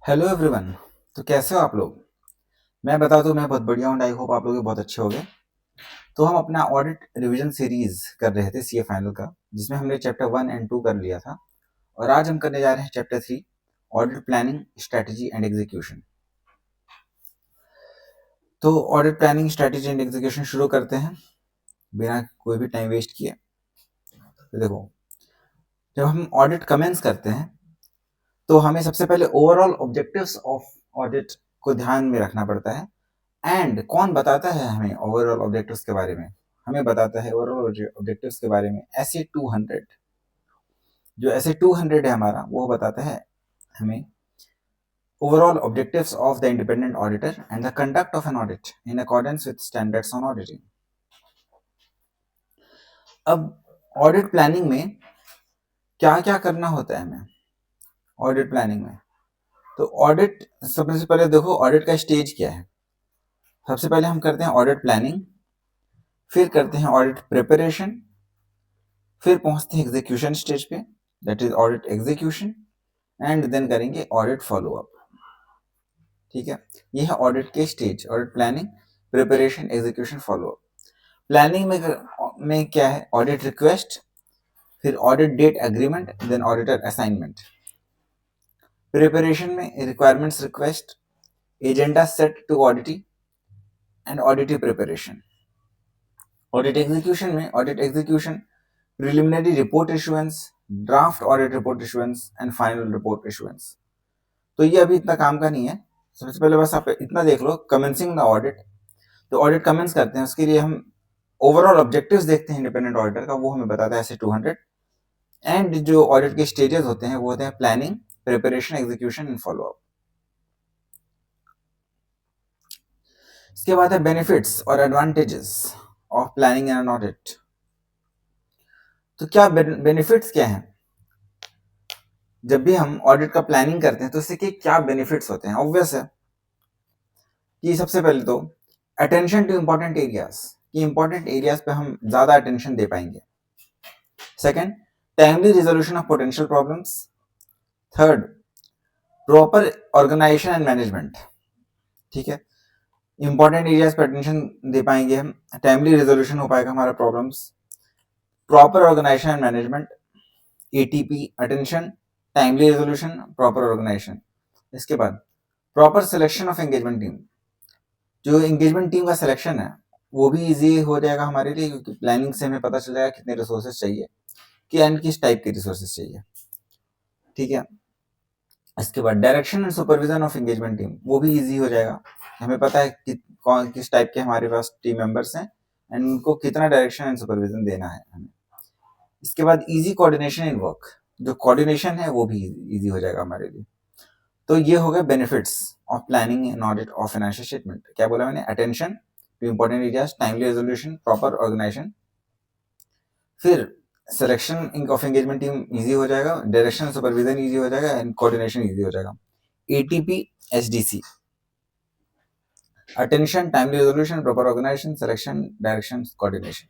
Hello everyone. तो कैसे हो आप लोग? मैं बता दूं, मैं बहुत बढ़िया हूँ। आई होप आप लोग भी बहुत अच्छे होंगे। तो हम अपना ऑडिट रिवीजन सीरीज कर रहे थे सीए फाइनल का, जिसमें हमने चैप्टर 1 और 2 कर लिया था। और आज हम करने जा रहे हैं chapter 3, audit planning strategy and execution. तो audit planning strategy and execution शुरू करते हैं बिना कोई भी टाइम वेस्ट किए। तो देखो, जब हम ऑडिट कमेंस करते हैं तो हमें सबसे पहले ओवरऑल ऑब्जेक्टिव्स ऑफ ऑडिट को ध्यान में रखना पड़ता है। एंड कौन बताता है हमें ओवरऑल ऑब्जेक्टिव्स के बारे में? हमें बताता है ओवरऑल ऑब्जेक्टिव्स के बारे में एसए 200। जो एसए 200 है हमारा, वो बताता है हमें overall objectives of the independent auditor and the conduct of an audit in accordance with standards on auditing. अब ऑडिट प्लानिंग में क्या क्या करना होता है हमें ऑडिट प्लानिंग में? तो ऑडिट, सबसे पहले देखो ऑडिट का स्टेज क्या है। सबसे पहले हम करते हैं ऑडिट प्लानिंग, फिर करते हैं ऑडिट प्रिपरेशन, फिर पहुंचते हैं एग्जीक्यूशन स्टेज पे, that is audit execution, and then करेंगे ऑडिट फॉलोअप। ठीक है, ये है ऑडिट के stage: audit planning, preparation, execution, follow up. Planning में क्या है? ऑडिट रिक्वेस्ट, फिर audit date agreement, then auditor assignment. Preparation में requirements request, agenda set to auditee and auditee preparation. Audit execution में audit execution, preliminary report issuance, draft audit report issuance and final report issuance. तो ये अभी इतना काम का नहीं है। सबसे पहले बस आप इतना देख लो, कमेंसिंग द ऑडिट। तो ऑडिट कमेंस करते हैं, उसके लिए हम ओवरऑल ऑब्जेक्टिव्स देखते हैं इंडिपेंडेंट ऑडिटर का, वो हमें बताता है ऐसे 200। एंड जो ऑडिट के स्टेजेस होते हैं वो होते हैं planning, preparation, execution and follow up. इसके बाद है बेनिफिट्स और advantages of planning and audit. तो क्या बेनिफिट्स क्या हैं? जब भी हम ऑडिट का प्लानिंग करते हैं तो इससे क्या बेनिफिट्स होते हैं? ऑब्वियस है कि सबसे पहले तो अटेंशन टू इंपॉर्टेंट एरियाज, कि इंपॉर्टेंट एरियाज पे हम ज्यादा अटेंशन दे पाएंगे। Second, timely resolution of potential problems. Third, proper organisation and management. ठीक है, इंपॉर्टेंट एरियाज पे अटेंशन दे पाएंगे हम, टाइमली रिजोल्यूशन हो पाएगा हमारा problems, proper organisation and management, ATP, attention, timely resolution, proper organisation. इसके बाद proper selection of engagement team. जो एंगेजमेंट टीम का सिलेक्शन है वो भी इजी हो जाएगा हमारे लिए, क्योंकि प्लानिंग से हमें पता चल जाएगा कितने रिसोर्सेज चाहिए, कि एंड किस टाइप के रिसोर्सेज चाहिए। ठीक है, इसके बाद direction and supervision of engagement team, वो भी इजी हो जाएगा। हमें पता है कि कौन किस टाइप के हमारे पास टीम मेंबर्स हैं एंड उनको कितना डायरेक्शन एंड सुपरविजन देना है हमें। इसके बाद इजी कोऑर्डिनेशन इन वर्क, जो कोऑर्डिनेशन है वो भी इजी हो जाएगा हमारे लिए। तो ये हो गए benefits of planning and audit of financial statement. क्या बोला मैंने? Attention to important areas, timely resolution, proper organization, फिर selection of engagement team easy हो जाएगा, डायरेक्शन सुपरविजन इजी हो जाएगा एंड कोऑर्डिनेशन इजी हो जाएगा। ATP, SDC, attention, timely resolution, proper organisation, selection, direction, coordination.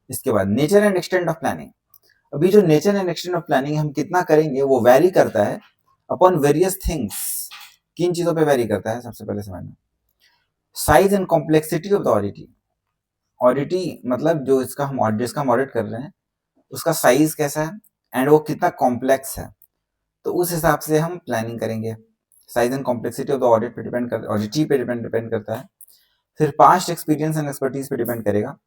इसके बाद nature and extent of planning. अभी जो nature and extent of planning हम कितना करेंगे वो वैरी करता है अपॉन वेरियस थिंग्स। किन चीजों पे वैरी करता है? सबसे पहले समझना, size and complexity of the auditee. Auditee मतलब जो इसका हम जिसका हम ऑडिट कर रहे हैं उसका साइज कैसा है एंड वो कितना कॉम्प्लेक्स है, तो उस हिसाब से हम प्लानिंग करेंगे। Size and complexity of the audit पे डिपेंड कर ऑडिटी पे डिपेंड करता है। फिर पास्ट एक्सपीरियंस एंड एक्सपर्टीज पे डिपेंड करेगा।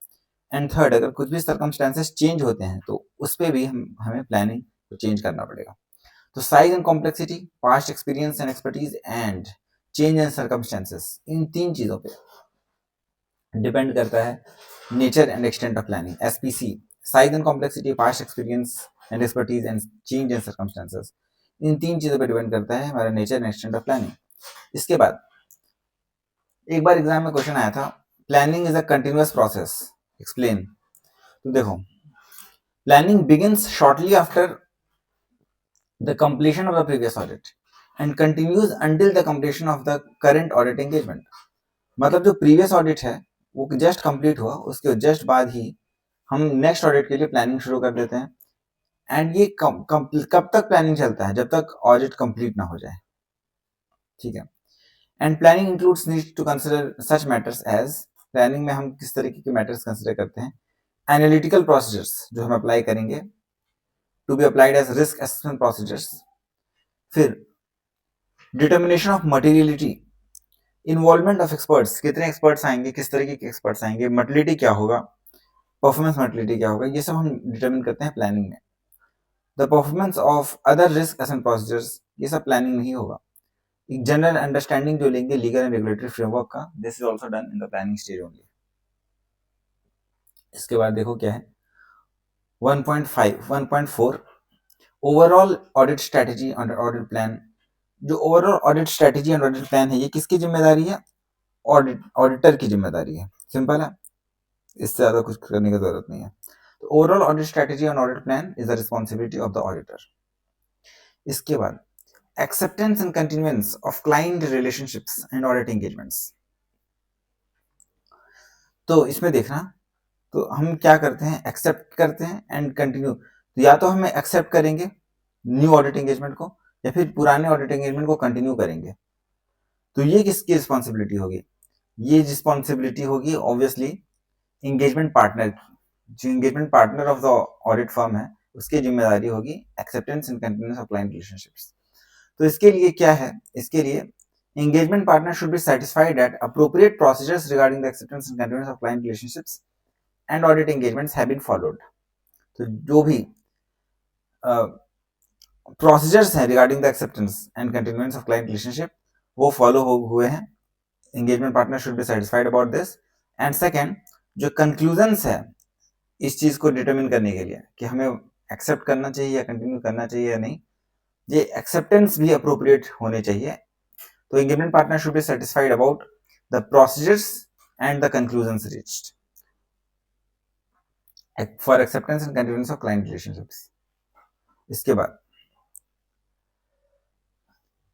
एंड थर्ड, अगर कुछ भी सर्कमस्टेंसेस चेंज होते हैं तो उस पर भी हमें प्लानिंग को चेंज करना पड़ेगा। तो size and complexity, past experience and expertise and change in circumstances, इन तीन चीजों पे डिपेंड करता है nature and extent of planning, SPC. Size and complexity, past experience and expertise and change in circumstances, इन तीन चीजों पे डिपेंड करता है हमारा nature and extent of planning. इसके बाद एक बार एग्जाम में क्वेश्चन आया था, planning is a continuous process, explain. तो देखो, planning begins shortly after the completion of the previous audit and continues until the completion of the current audit engagement। मतलब जो प्रीवियस ऑडिट है वो जस्ट कंप्लीट हुआ, उसके जस्ट बाद ही हम नेक्स्ट ऑडिट के लिए प्लानिंग शुरू कर देते हैं। एंड ये कब तक प्लानिंग चलता है? जब तक ऑडिट कंप्लीट ना हो जाए। ठीक है। And planning includes need to consider such matters as, planning में हम किस तरीके के मैटर्स कंसिडर करते हैं, एनालिटिकल प्रोसीजर्स जो हम अप्लाई करेंगे, to be applied as risk assessment procedures, फिर determination of materiality, involvement of experts, कितने एक्सपर्ट्स आएंगे, किस तरीके के एक्सपर्ट्स आएंगे, मटेरियलिटी क्या होगा, परफॉर्मेंस मटेरियलिटी क्या होगा, ये सब हम डिटर्मिन करते हैं प्लानिंग में। The performance of other risk assessment procedures, ये सब प्लानिंग में ही होगा। एक जनरल अंडरस्टैंडिंग जो लेंगे लीगल एंड रेगुलेटरी फ्रेमवर्क का, this is also done in the planning stage only. इसके बाद देखो क्या है 1.4 overall audit strategy and audit plan. जो overall audit strategy and audit plan है, ये किसकी जिम्मेदारी है, ऑडिटर की जिम्मेदारी है। सिंपल है, इससे ज्यादा कुछ करने की जरूरत नहीं है। तो overall audit strategy and audit plan is the responsibility of the auditor. इसके बाद acceptance and continuance of client relationships and audit engagements. तो इसमें देखना, तो हम क्या करते हैं, एक्सेप्ट करते हैं एंड कंटिन्यू। तो या तो हम एक्सेप्ट करेंगे न्यू ऑडिट एंगेजमेंट को, या फिर पुराने ऑडिट एंगेजमेंट को कंटिन्यू करेंगे। तो ये किसकी रिस्पॉन्सिबिलिटी होगी, ये रिस्पॉन्सिबिलिटी होगी ऑब्वियसली एंगेजमेंट पार्टनर की। जो engagement partner of the audit firm है, उसकी जिम्मेदारी होगी acceptance and continuance of client relationships. तो इसके लिए क्या है, इसके लिए engagement partner should be satisfied that appropriate procedures regarding the acceptance and continuance of client relationships and audit engagements have been followed। तो जो भी प्रोसीजर्स हैं regarding the acceptance and continuance of client relationship, वो follow हुए हैं। Engagement partner should be satisfied about this. And second, जो conclusions है इस चीज को डिटरमिन करने के लिए कि हमें एक्सेप्ट करना चाहिए या कंटिन्यू करना चाहिए या नहीं, ये एक्सेप्टेंस भी अप्रोप्रिएट होने चाहिए। तो engagement partner should be satisfied about the procedures and the conclusions reached for acceptance and continuance of client relationships। इसके बाद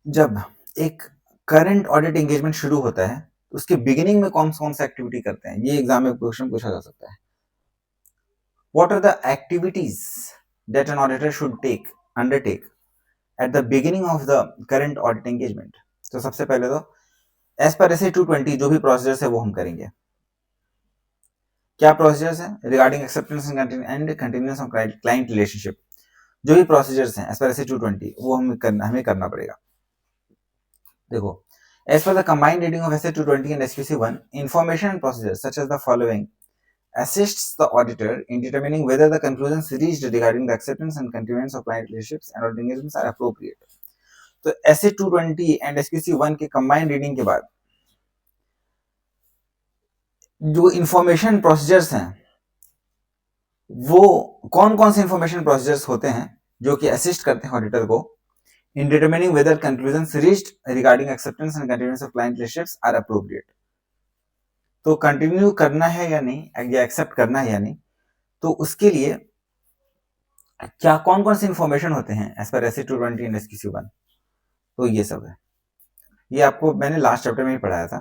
जब एक करंट ऑडिट एंगेजमेंट शुरू होता है, तो उसके बिगिनिंग में कौन कौन सा एक्टिविटी करते हैं, ये एग्जाम में क्वेश्चन पूछा जा सकता है। What are the activities that an auditor should undertake at the beginning of the current audit engagement? तो सबसे पहले तो एज पर SA 220 जो भी प्रोसीजर्स है वो हम करेंगे। क्या प्रोसीजर्स है, regarding acceptance and continuance of client relationship, जो भी प्रोसीजर्स हैं एज पर SA 220 वो हमें करना पड़ेगा। देखो, एज पर the combined reading of SA 220 and SQC 1, information and procedures such as the following assists the auditor in determining whether the conclusions reached regarding the acceptance and continuance of client relationships and audit engagements are appropriate। तो SA 220 and SQC 1 के combined reading के बाद जो information procedures हैं, वो कौन कौन से इंफॉर्मेशन प्रोसीजर्स होते हैं जो कि असिस्ट करते हैं ऑडिटर को in determining whether conclusions reached regarding acceptance and continuance of client relationships are appropriate. तो कंटिन्यू करना है या नहीं, या एक्सेप्ट करना है या नहीं, तो उसके लिए क्या कौन कौन से इंफॉर्मेशन होते हैं एज पर SA 220 एंड SQC 1। तो ये सब है, ये आपको मैंने लास्ट चैप्टर में ही पढ़ाया था।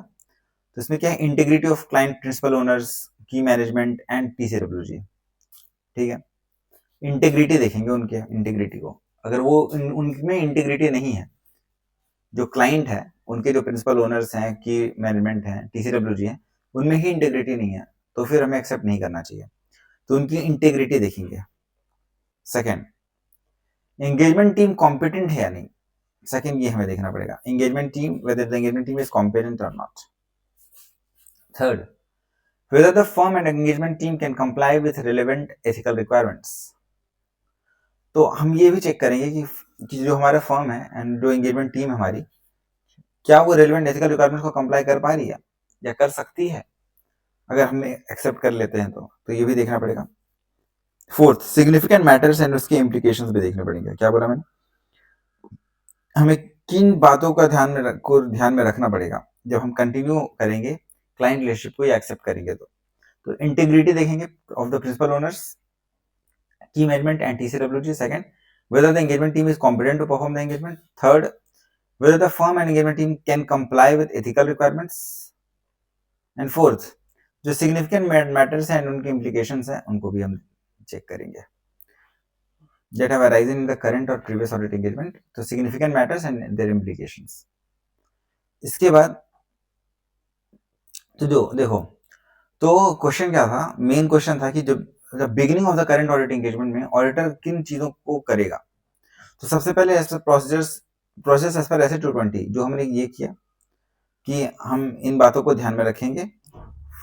तो इसमें क्या है, integrity of client principal owners, key management and TCWG। ठीक है, इंटीग्रिटी देखेंगे उनके इंटीग्रिटी को, अगर वो उनमें इंटीग्रिटी नहीं है, जो क्लाइंट है उनके जो प्रिंसिपल ओनर्स हैं, की मैनेजमेंट है, TCWG है, उनमें ही इंटीग्रिटी नहीं है, तो फिर हमें एक्सेप्ट नहीं करना चाहिए। तो उनकी इंटीग्रिटी देखेंगे। सेकेंड, एंगेजमेंट टीम कॉम्पिटेंट है या नहीं, सेकेंड ये हमें देखना पड़ेगा, engagement team whether the engagement team is competent और not. Third, whether the firm and engagement team can comply with relevant ethical requirements। तो हम ये भी चेक करेंगे कि जो हमारा फर्म है एंड जो एंगेजमेंट टीम हमारी, क्या वो रेलेवेंट एथिकल रिक्वायरमेंट को कंप्लाई कर पा रही है या कर सकती है, अगर हम एक्सेप्ट कर लेते हैं तो ये भी देखना पड़ेगा। फोर्थ, सिग्निफिकेंट मैटर्स एंड उसके इम्प्लीकेशंस भी देखने पड़ेंगे। क्या बोला मैंने, हमें किन बातों का ध्यान में रखना पड़ेगा जब हम कंटिन्यू करेंगे क्लाइंट रिलेशनशिप को या एक्सेप्ट करेंगे। तो इंटीग्रिटी देखेंगे of the principal owners, key management and TCWG। Second, whether the engagement team is competent to perform the engagement। Third, whether the firm and engagement team can comply with ethical requirements। And fourth, जो significant matters हैं उनके implications हैं, उनको भी हम check करेंगे that have arisen in the current or previous audit engagement। तो significant matters and their implications। इसके बाद तो जो देखो, तो क्वेश्चन क्या था, मेन क्वेश्चन था कि जब beginning of the current audit engagement में ऑडिटर किन चीजों को करेगा। तो सबसे पहले as per process as per S 220 जो हमने ये किया कि हम इन बातों को ध्यान में रखेंगे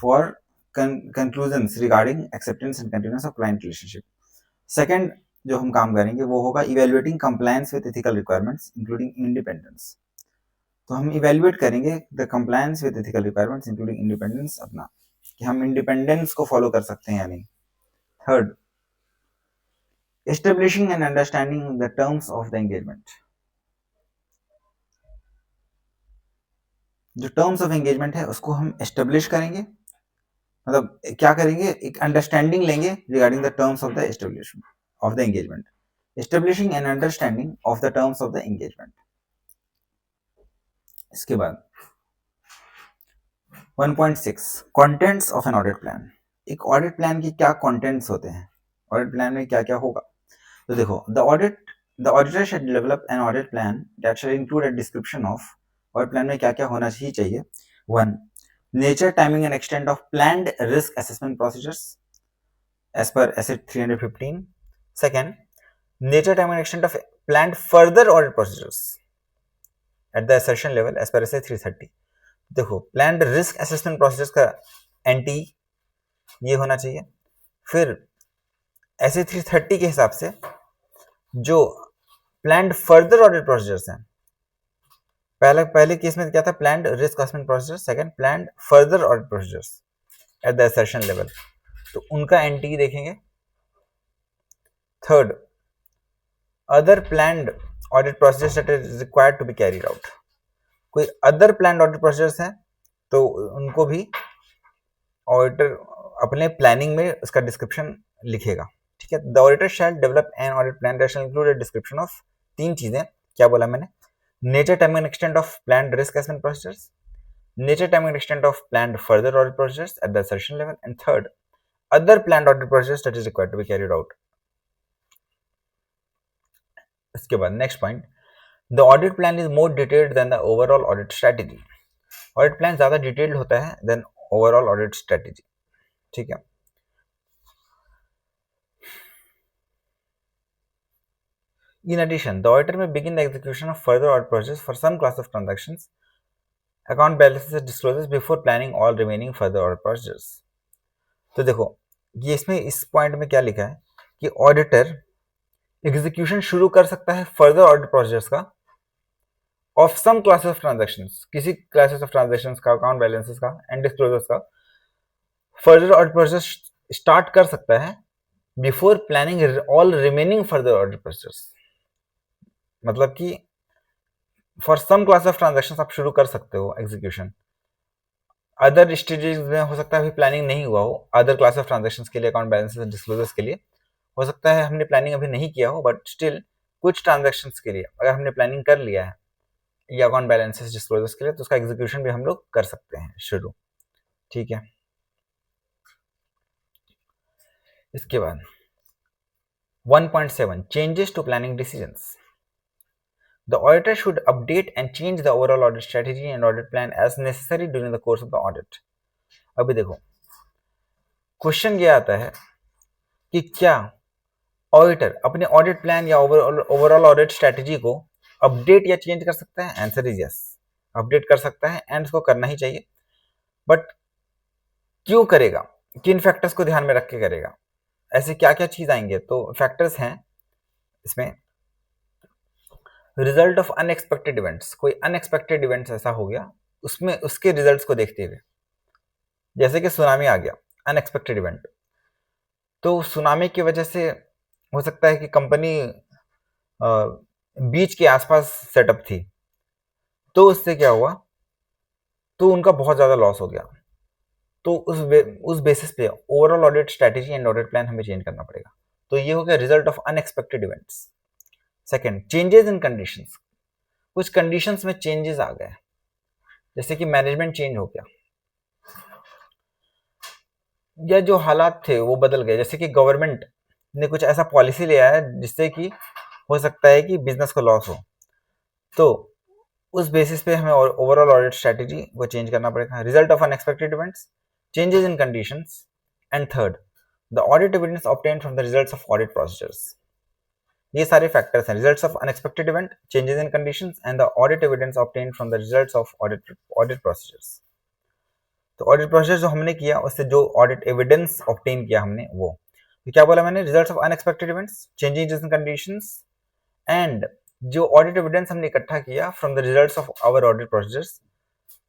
for conclusions regarding acceptance and continuous of client relationship. Second जो हम काम करेंगे वो होगा evaluating compliance with ethical requirements including independence. तो हम इवेल्युएट करेंगे the compliance with ethical requirements including independence अपना, कि हम इंडिपेंडेंस को फॉलो कर सकते हैं या नहीं। Third, establishing and understanding the terms of the engagement. जो टर्म्स ऑफ एंगेजमेंट है उसको हम एस्टेब्लिश करेंगे, मतलब क्या करेंगे, एक अंडरस्टैंडिंग लेंगे regarding the terms of the establishment of the engagement, establishing and understanding of the terms of the engagement. इसके बाद 1.6 contents of an audit plan. एक ऑडिट प्लान की क्या कंटेंट्स होते हैं, ऑडिट प्लान में क्या क्या होगा। तो देखो, the auditor should develop an audit plan that should include a description of, audit plan में क्या क्या होना ही चाहिए। 1, nature, timing and extent of planned risk assessment procedures as per ASIT 315. Second, nature, time and extent of planned further audit procedures at the assertion level as per ASIT 330. देखो, planned risk assessment procedures का NT ये होना चाहिए। फिर ASIT 330 के हिसाब से जो planned further audit procedures हैं, पहले केस में क्या था, planned risk assessment procedure, second planned further audit procedures at the assertion level, तो उनका एनटी देखेंगे। Third, other planned audit procedures that is required to be carried out. कोई other planned audit procedures हैं तो उनको भी ऑडिटर अपने planning में उसका डिस्क्रिप्शन लिखेगा, ठीक है। The auditor shell develop an audit plan that shall include a description of, तीन चीजें क्या बोला मैंने, nature, time and extent of planned risk assessment procedures, nature, time and extent of planned further audit procedures at the assertion level, and third, other planned audit procedures that is required to be carried out. इसके बाद next point, the audit plan is more detailed than the overall audit strategy. Audit plan ज्यादा detailed होता है then overall audit strategy, ठीक है। In addition, the auditor may begin the execution of further audit procedures for some class of transactions, account balances disclosures before planning all remaining further audit procedures. तो देखो, ये इसमें इस point में क्या लिखा है कि ऑडिटर एग्जीक्यूशन शुरू कर सकता है फर्दर ऑडिट प्रोसीजर्स का of some classes of transactions, किसी क्लासेस ऑफ ट्रांजैक्शंस का, अकाउंट बैलेंसेस का एंड डिस्क्लोजर्स का फर्दर ऑडिट प्रोसीजर्स स्टार्ट कर सकता है before planning all remaining further audit procedures. मतलब कि for some class of transactions आप शुरू कर सकते हो एग्जीक्यूशन, अदर स्टेजेस में हो सकता है अभी प्लानिंग नहीं हुआ हो, अदर क्लास ऑफ ट्रांजैक्शंस के लिए, अकाउंट बैलेंसेस डिस्क्लोजर्स के लिए हो सकता है हमने प्लानिंग अभी नहीं किया हो, बट स्टिल कुछ ट्रांजैक्शंस के लिए अगर हमने प्लानिंग कर लिया है या अकाउंट बैलेंसेस डिस्क्लोजर्स के लिए, तो उसका एग्जीक्यूशन भी हम लोग कर सकते हैं शुरू, ठीक है। इसके बाद 1.7 changes to planning decisions. The auditor should update and change the overall audit strategy and audit plan as necessary during the course of the audit. अभी देखो, क्वेश्चन ये आता है कि क्या ऑडिटर अपने ऑडिट प्लान या ओवरऑल ऑडिट स्ट्रेटेजी को अपडेट या चेंज कर सकता है। आंसर इज यस, अपडेट कर सकता है एंड उसको करना ही चाहिए। बट क्यों करेगा, किन फैक्टर्स को ध्यान में रख के करेगा, ऐसे क्या क्या चीज आएंगे। तो फैक्टर्स हैं इसमें, रिजल्ट ऑफ अनएक्सपेक्टेड इवेंट्स, कोई अनएक्सपेक्टेड इवेंट्स ऐसा हो गया उसमें उसके रिजल्ट्स को देखते हुए, जैसे कि सुनामी आ गया, अनएक्सपेक्टेड इवेंट, तो सुनामी की वजह से हो सकता है कि कंपनी बीच के आसपास सेटअप थी, तो उससे क्या हुआ, तो उनका बहुत ज्यादा लॉस हो गया। तो उस बेसिस पे overall audit strategy and audit plan हमें चेंज करना पड़ेगा। तो ये हो गया result of unexpected events. Second, changes in conditions, कुछ कंडीशंस में चेंजेस आ गए, जैसे कि मैनेजमेंट चेंज हो गया या जो हालात थे वो बदल गए, जैसे कि गवर्नमेंट ने कुछ ऐसा पॉलिसी ले आया जिससे कि हो सकता है कि बिजनेस को लॉस हो। तो उस बेसिस पे हमें ओवरऑल ऑडिट स्ट्रेटेजी को चेंज करना पड़ेगा. Result of unexpected events, changes in conditions, and third the audit evidence obtained from the results of audit procedures. ये सारे फैक्टर्स हैं. Results of unexpected event, changes in conditions and the audit evidence obtained from the results of audit procedures. तो audit procedure जो हमने किया उससे जो audit evidence obtain किया हमने वो, तो क्या बोला मैंने, results of unexpected events, changes in conditions and जो ऑडिट एविडेंस हमने इकट्ठा किया from the results of our audit procedures.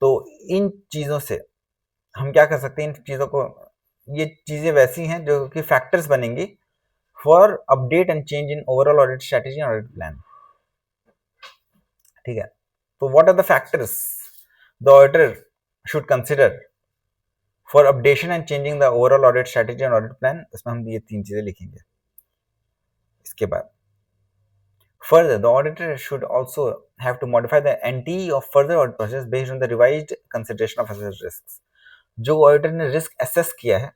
तो इन चीजों से हम क्या कर सकते हैं, इन चीजों को, ये चीजें वैसी हैं जो कि फैक्टर्स बनेंगी for update and change in overall audit strategy and audit plan. ठीक है. तो what are the factors the auditor should consider for updation and changing the overall audit strategy and audit plan. इसमें हम ये 3 चीजें लिखेंगे. इसके बाद further the auditor should also have to modify the NTE of further audit process based on the revised consideration of assessed risks. जो auditor ने risk assess किया है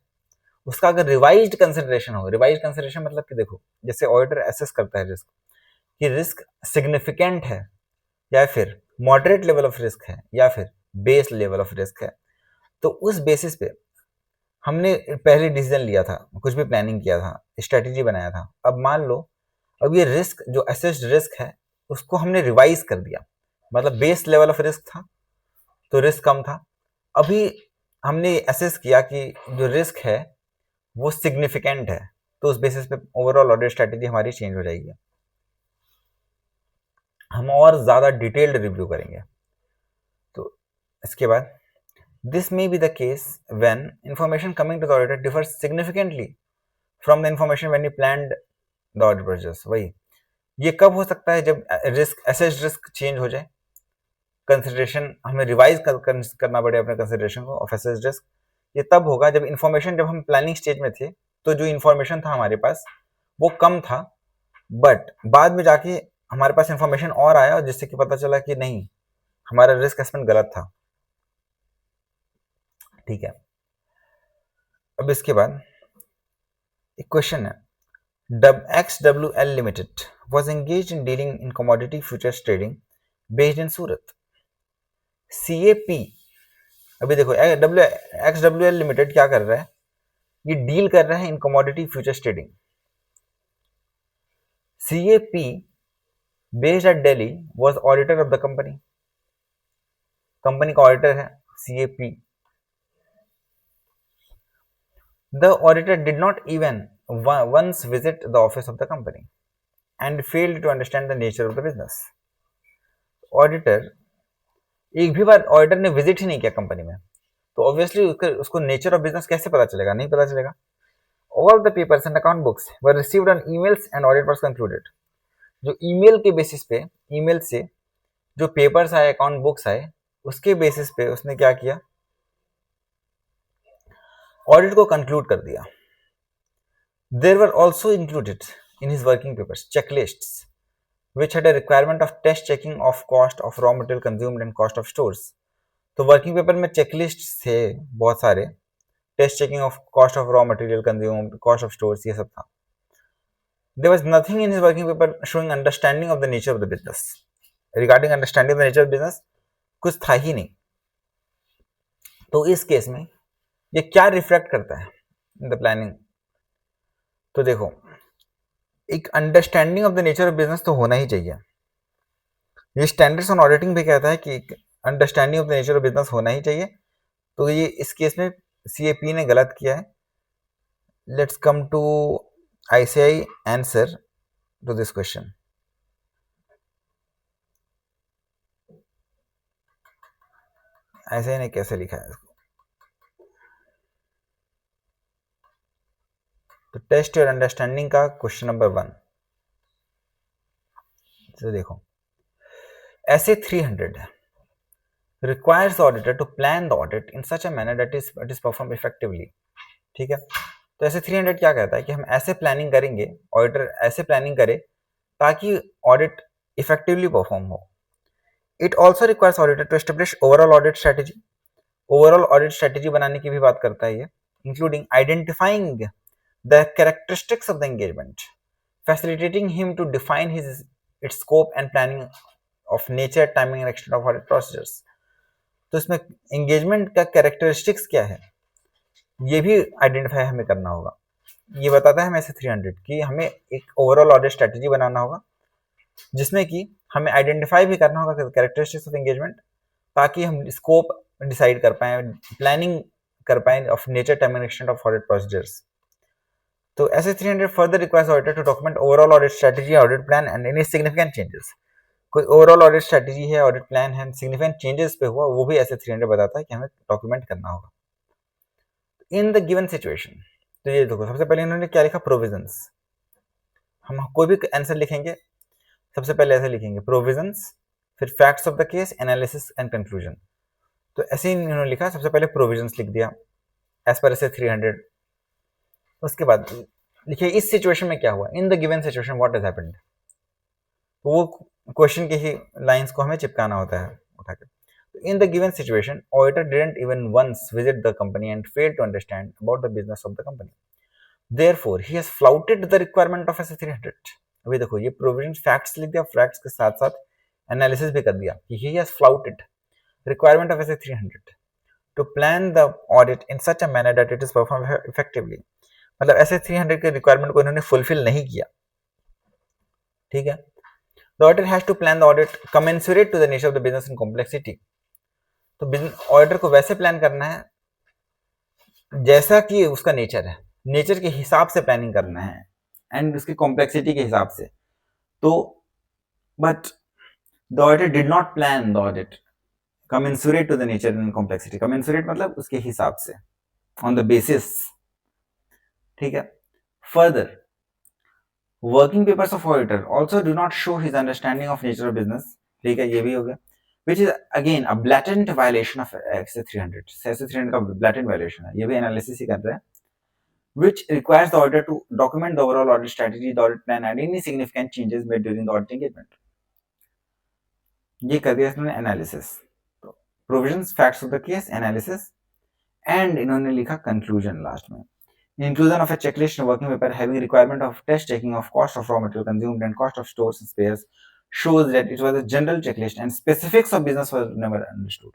उसका अगर रिवाइज्ड कंसिडरेशन हो, रिवाइज्ड कंसिडरेशन मतलब कि देखो, जैसे ऑडिटर एसेस करता है रिस्क कि रिस्क सिग्निफिकेंट है या फिर मॉडरेट लेवल ऑफ रिस्क है या फिर बेस लेवल ऑफ रिस्क है, तो उस बेसिस पे हमने पहले डिसीजन लिया था, कुछ भी प्लानिंग किया था, स्ट्रेटेजी बनाया था. अब मान लो अब ये रिस्क जो असेस्ड रिस्क है उसको हमने रिवाइज कर दिया, मतलब बेस लेवल ऑफ रिस्क था तो रिस्क कम था, अभी हमने असेस किया कि जो रिस्क है वो सिग्निफिकेंट है, तो उस बेसिस पे ओवरऑल ऑडिट स्ट्रेटेजी हमारी चेंज हो जाएगी. हम और ज्यादा डिटेल्ड रिव्यू करेंगे. तो इसके बाद this may be the case when information coming to the auditor differs significantly from the information when you planned the audit process. वही ये कब हो सकता है, जब रिस्क असेस्ड रिस्क चेंज हो जाए, कंसिडरेशन हमें रिवाइज करना पड़े अपने कंसिडरेशन को ऑफ असेस्ड रिस्क. ये तब होगा जब इंफॉर्मेशन, जब हम प्लानिंग स्टेज में थे तो जो इंफॉर्मेशन था हमारे पास वो कम था, बट बाद में जाके हमारे पास इंफॉर्मेशन और आया और जिससे कि पता चला कि नहीं, हमारा रिस्क एस्टिमेट गलत था. ठीक है. अब इसके बाद एक क्वेश्चन है, XWL Limited was engaged in dealing in commodity futures trading based in Surat. CAP, अभी देखो XWL Limited क्या कर रहा है, ये डील कर रहा है इन commodity futures trading. CAP based at Delhi was auditor of the company. Company का ऑडिटर है CAP. The auditor did not even once visit the office of the company and failed to understand the nature of the business. Auditor एक भी बार auditor ने visit ही नहीं किया company में, तो obviously उसको नेचर ऑफ बिजनेस कैसे पता चलेगा, नहीं पता चलेगा. All the papers and account books were received on emails and audit was concluded. जो ईमेल के बेसिस पे, ईमेल से जो पेपर्स आए, अकाउंट बुक्स आए, उसके बेसिस पे उसने क्या किया, ऑडिट को कंक्लूड कर दिया. There were also included in his working papers checklists which had a requirement of test checking of cost of raw material consumed and cost of stores. तो वर्किंग पेपर में checklist थे बहुत सारे, test checking of cost of raw material consumed, cost of stores, ये सब था. There was nothing in his working paper showing understanding of the nature of the business. Regarding understanding the nature of business कुछ था ही नहीं. तो इस case में ये क्या रिफ्लेक्ट करता है इन द प्लानिंग, तो देखो एक understanding of the nature of business तो होना ही चाहिए. ये स्टैंडर्ड्स ऑन ऑडिटिंग भी कहता है कि understanding of the nature of business होना ही चाहिए. तो ये इस केस में CAP ने गलत किया है. Let's come to ICAI answer to this question. ICAI ने कैसे लिखा है इसको, तो टेस्ट योर अंडरस्टैंडिंग का क्वेश्चन नंबर 1. तो देखो SA 300 requires the auditor to plan the audit in such a manner that it is performed effectively. ठीक है. तो SA 300 क्या कहता है कि हम ऐसे प्लानिंग करेंगे, ऑडिटर ऐसे प्लानिंग करे ताकि ऑडिट इफेक्टिवली परफॉर्म हो. It also requires auditor to establish overall audit strategy. Overall audit strategy बनाने की भी बात करता है ये, including identifying the characteristics of the engagement, facilitating him to define its scope and planning of nature, timing and extent of audit procedures. तो इसमें engagement का कैरेक्टरिस्टिक्स क्या है ये भी आइडेंटिफाई हमें करना होगा। ये बताता है हमें ऐसे 300 कि हमें एक ओवरऑल ऑडिट स्ट्रेटेजी बनाना होगा जिसमें कि हमें आइडेंटिफाई भी करना होगा कैरेक्टरिस्टिक्स ऑफ एंगेजमेंट, ताकि हम स्कोप डिसाइड कर पाए, प्लानिंग कर पाए of nature, time and extent of audit procedures. तो ऐसे 300 further requires auditor to document overall audit strategy, audit plan and any significant changes. कोई ओवरऑल ऑडिट स्ट्रेटेजी है, ऑडिट प्लान है, सिग्निफिकेंट चेंजेस पे हुआ, वो भी ऐसे 300 बताता है कि हमें डॉक्यूमेंट करना होगा इन द गिवन सिचुएशन। तो ये देखो, सबसे पहले इन्होंने क्या लिखा, प्रोविजंस। हम कोई भी आंसर लिखेंगे सबसे पहले ऐसे लिखेंगे, प्रोविजंस, फिर facts of the case, analysis and conclusion. तो ऐसे ही इन्होंने लिखा, सबसे पहले प्रोविजंस लिख दिया एज पर ऐसे 300। उसके बाद लिखिए इस सिचुएशन में क्या हुआ, in the given situation what has happened. वो क्वेश्चन के ही लाइंस को हमें चिपकाना होता है उठा के। In the given situation, auditor didn't even once visit the company and failed to understand about the business of the company. Therefore, he has flouted the requirement of SA 300. अभी देखो, ये प्रोविजन फैक्ट्स लिख दिया, facts के साथ साथ analysis भी कर दिया कि he has flouted requirement of SA 300 to plan the audit in such a manner that it is performed effectively. मतलब SA 300 के रिक्वायरमेंट को इन्होंने फुलफिल नहीं किया, ठीक है। The auditor has to plan the audit commensurate to the nature of the business and complexity. तो auditor को वैसे प्लान करना है जैसा कि उसका नेचर है, नेचर के हिसाब से प्लानिंग करना है एंड उसकी कॉम्प्लेक्सिटी के हिसाब से। तो but the auditor did not plan the audit commensurate to the nature and complexity. Commensurate मतलब उसके हिसाब से, ऑन द बेसिस, ठीक है। Further, working papers of auditor also do not show his understanding of nature of business, ठीक है, ये भी हो गया। Which is again a blatant violation of SA 300. SA 300 का blatant violation है, ये भी analysis ही कर रहा है। Which requires the auditor to document the overall audit strategy, the audit plan, and any significant changes made during the audit engagement. ये कर दिया इसने analysis, तो provisions, facts of the case, analysis, and इन्होंने लिखा conclusion last में। Inclusion of a checklist and working paper having requirement of test taking of cost of raw material consumed and cost of stores and spares shows that it was a general checklist and specifics of business was never understood.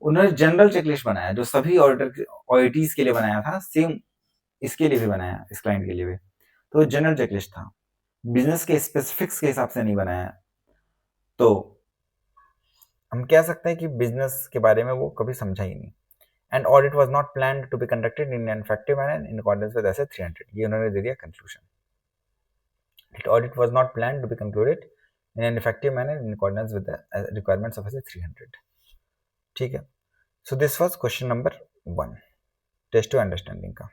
उन्होंने general checklist बनाया जो सभी auditors के लिए बनाया था, same इसके लिए भी बनाया, इस क्लाइंट के लिए भी। तो जनरल चेकलिस्ट था, बिजनेस के स्पेसिफिक्स के हिसाब से नहीं बनाया। तो हम कह सकते हैं कि बिजनेस के बारे में वो कभी समझा ही नहीं। And audit was not planned to be conducted in an effective manner in accordance with SA 300। ये उन्होंने दे दिया conclusion. Audit was not planned to be concluded in an effective manner in accordance with the requirements of SA 300, ठीक है। So this was question number 1, test to understanding का।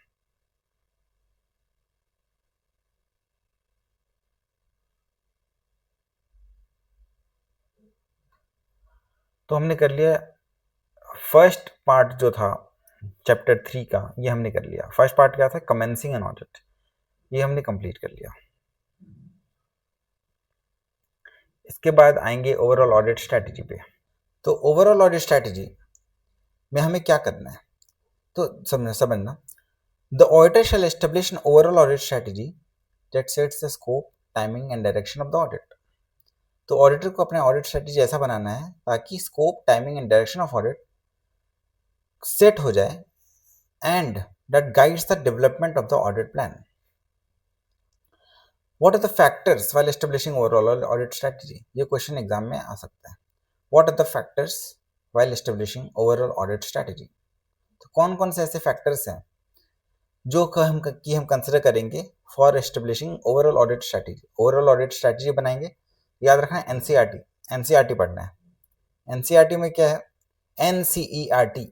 तो हमने कर लिया फर्स्ट पार्ट जो था चैप्टर 3 का, ये हमने कर लिया। फर्स्ट पार्ट क्या था, कमेंसिंग एन ऑडिट, ये हमने कंप्लीट कर लिया। इसके बाद आएंगे ओवरऑल ऑडिट स्ट्रैटेजी पे। तो ओवरऑल ऑडिट स्ट्रैटेजी में हमें क्या करना है, तो समझना, the auditor shell establish an overall audit strategy that sets the scope, timing and direction of the audit. तो ऑडिटर को अपने ऑडिट स्ट्रैटेजी ऐसा बनाना है ताकि scope, timing and direction of audit set हो जाए and that guides the development of the audit plan. What are the factors while establishing overall audit strategy? ये question exam में आ सकता है। What are the factors while establishing overall audit strategy? तो कौन कौन से ऐसे फैक्टर्स हैं जो हम कंसिडर करेंगे for establishing overall audit strategy. Overall audit strategy बनाएंगे, याद रखना है एनसीईआरटी पढ़ना है। एनसीईआरटी में क्या है, एनसीईआरटी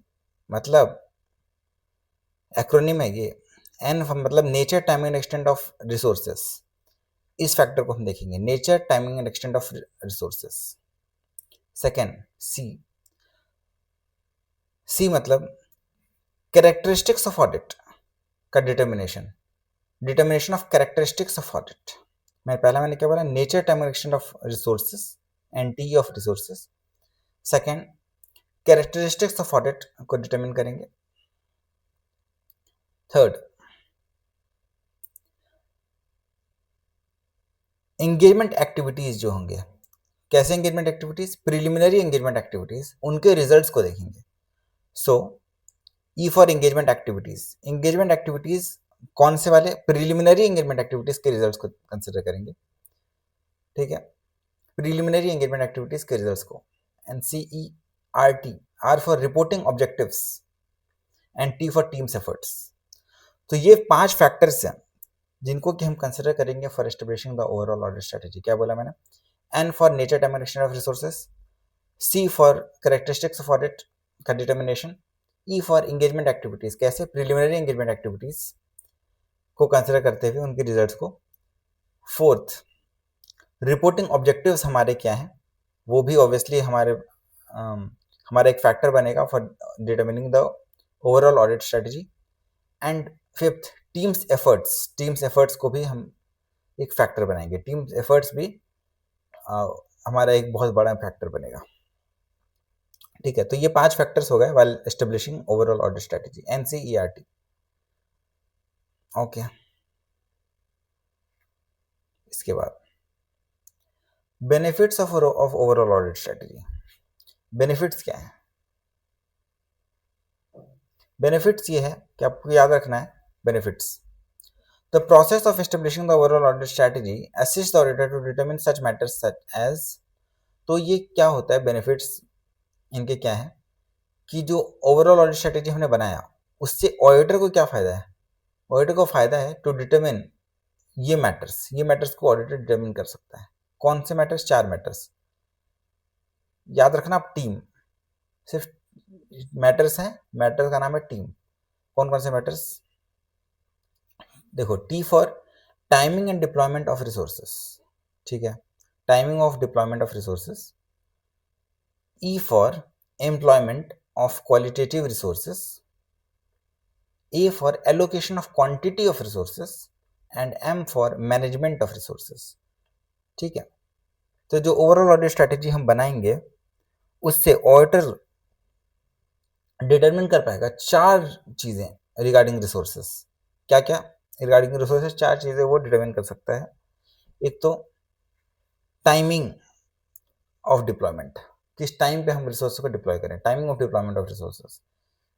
मतलब एक्रोनिम है ये। एन मतलब nature, timing and extent of resources, इस फैक्टर को हम देखेंगे, nature, timing and extent of resources. Second, C मतलब कैरेक्टरिस्टिक्स ऑफ ऑडिट का determination of characteristics of audit. मैंने क्या बोला, nature, timing and extent of resources, NT of resources. Second, characteristics of audit को डिटर्मिन करेंगे। थर्ड, एंगेजमेंट एक्टिविटीज जो होंगे, कैसे engagement activities? Preliminary engagement activities, उनके रिजल्ट्स को देखेंगे। So E for engagement activities, engagement activities कौन से वाले? प्रिलिमिनरी एंगेजमेंट एक्टिविटीज के रिजल्ट्स को कंसिडर करेंगे, ठीक है, प्रिलिमिनरी एंगेजमेंट एक्टिविटीज के रिजल्ट्स को। NCERT, R for reporting objectives and T for teams efforts. तो ये 5 फैक्टर्स हैं जिनको कि हम कंसिडर करेंगे for establishing the overall audit strategy. क्या बोला मैंने? N for nature, time and extent of resources, C for characteristics of audit का determination, E for engagement activities, कैसे? प्रिलिमिनरी एंगेजमेंट एक्टिविटीज को कंसिडर करते हुए उनके रिजल्ट्स को। फोर्थ, रिपोर्टिंग ऑब्जेक्टिव्स हमारे क्या हैं, वो भी ऑब्वियसली हमारा एक फैक्टर बनेगा for determining the overall audit strategy. And fifth, teams efforts, teams efforts को भी हम एक फैक्टर बनाएंगे। टीम्स एफर्ट्स भी हमारा एक बहुत बड़ा फैक्टर बनेगा, ठीक है। तो ये 5 फैक्टर्स हो गए while establishing overall audit strategy, NCERT। Okay, इसके बाद benefits of overall audit strategy. Benefits क्या है? बेनिफिट्स ये है कि आपको याद रखना है benefits. The process of establishing the overall audit strategy assist the auditor to determine such matters such as. तो ये क्या होता है बेनिफिट्स इनके? क्या है कि जो ओवरऑल ऑडिट स्ट्रेटेजी हमने बनाया उससे ऑडिटर को क्या फायदा है? ऑडिटर को फायदा है टू डिटरमिन ये मैटर्स को ऑडिटर डिटरमिन कर सकता है। कौन से मैटर्स? 4 मैटर्स याद रखना आप। टीम, सिर्फ मैटर्स हैं, मैटर का नाम है टीम। कौन कौन से मैटर्स? देखो, T for timing and deployment of resources, ठीक है, timing of deployment of resources. E for employment of qualitative resources. A for allocation of quantity of resources and M for management of resources, ठीक है। तो जो overall audit strategy हम बनाएंगे उससे auditor determine कर पाएगा 4 चीजें रिगार्डिंग रिसोर्सेस। क्या क्या रिगार्डिंग रिसोर्सेस? 4 चीजें वो डिटरमिन कर सकता है। एक तो टाइमिंग ऑफ डिप्लॉयमेंट, किस टाइम पे हम रिसोर्सेस को डिप्लॉय करें, timing of deployment of resources.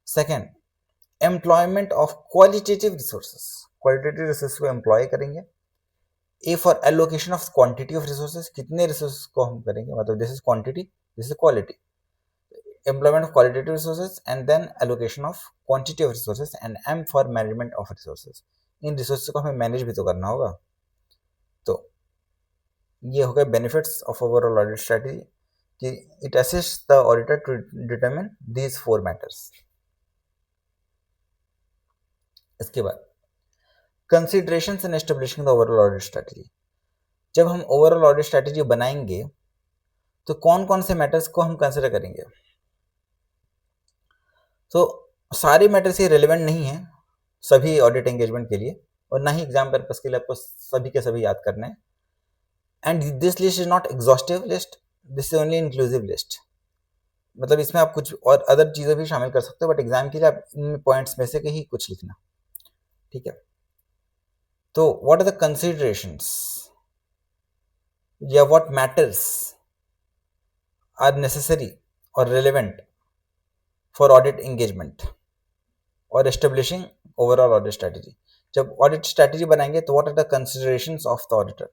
Second, employment of qualitative resources, qualitative resource को एम्प्लॉय करेंगे। ए for allocation of quantity of resources, कितने रिसोर्सेस को हम करेंगे, मतलब this is quantity, this is quality. Employment of qualitative resources and then allocation of quantity of resources and M for management of resources। In resources को हमें manage भी तो करना होगा। तो ये हो गए benefits of overall audit strategy कि it assist the auditor to determine these 4 matters. इसके बाद considerations in establishing the overall audit strategy. जब हम ओवरऑल ऑडिट स्ट्रेटेजी बनाएंगे तो कौन कौन से मैटर्स को हम कंसिडर करेंगे? तो सारे मैटर्स ये रेलेवेंट नहीं है सभी ऑडिट एंगेजमेंट के लिए, और ना ही एग्जाम पर्पस के लिए आपको सभी के सभी याद करने हैं। And this list is not exhaustive list, this is only inclusive list. मतलब इसमें आप कुछ और अदर चीजें भी शामिल कर सकते हो, बट एग्जाम के लिए आप इन पॉइंट्स में से ही कुछ लिखना, ठीक है। तो व्हाट आर द कंसिडरेशंस या व्हाट मैटर्स आर नेसेसरी और रेलेवेंट फॉर ऑडिट एंगेजमेंट और एस्टेब्लिशिंग ओवरऑल ऑडिट स्ट्रेटेजी। जब ऑडिट स्ट्रेटेजी बनाएंगे तो what are the considerations of the auditor.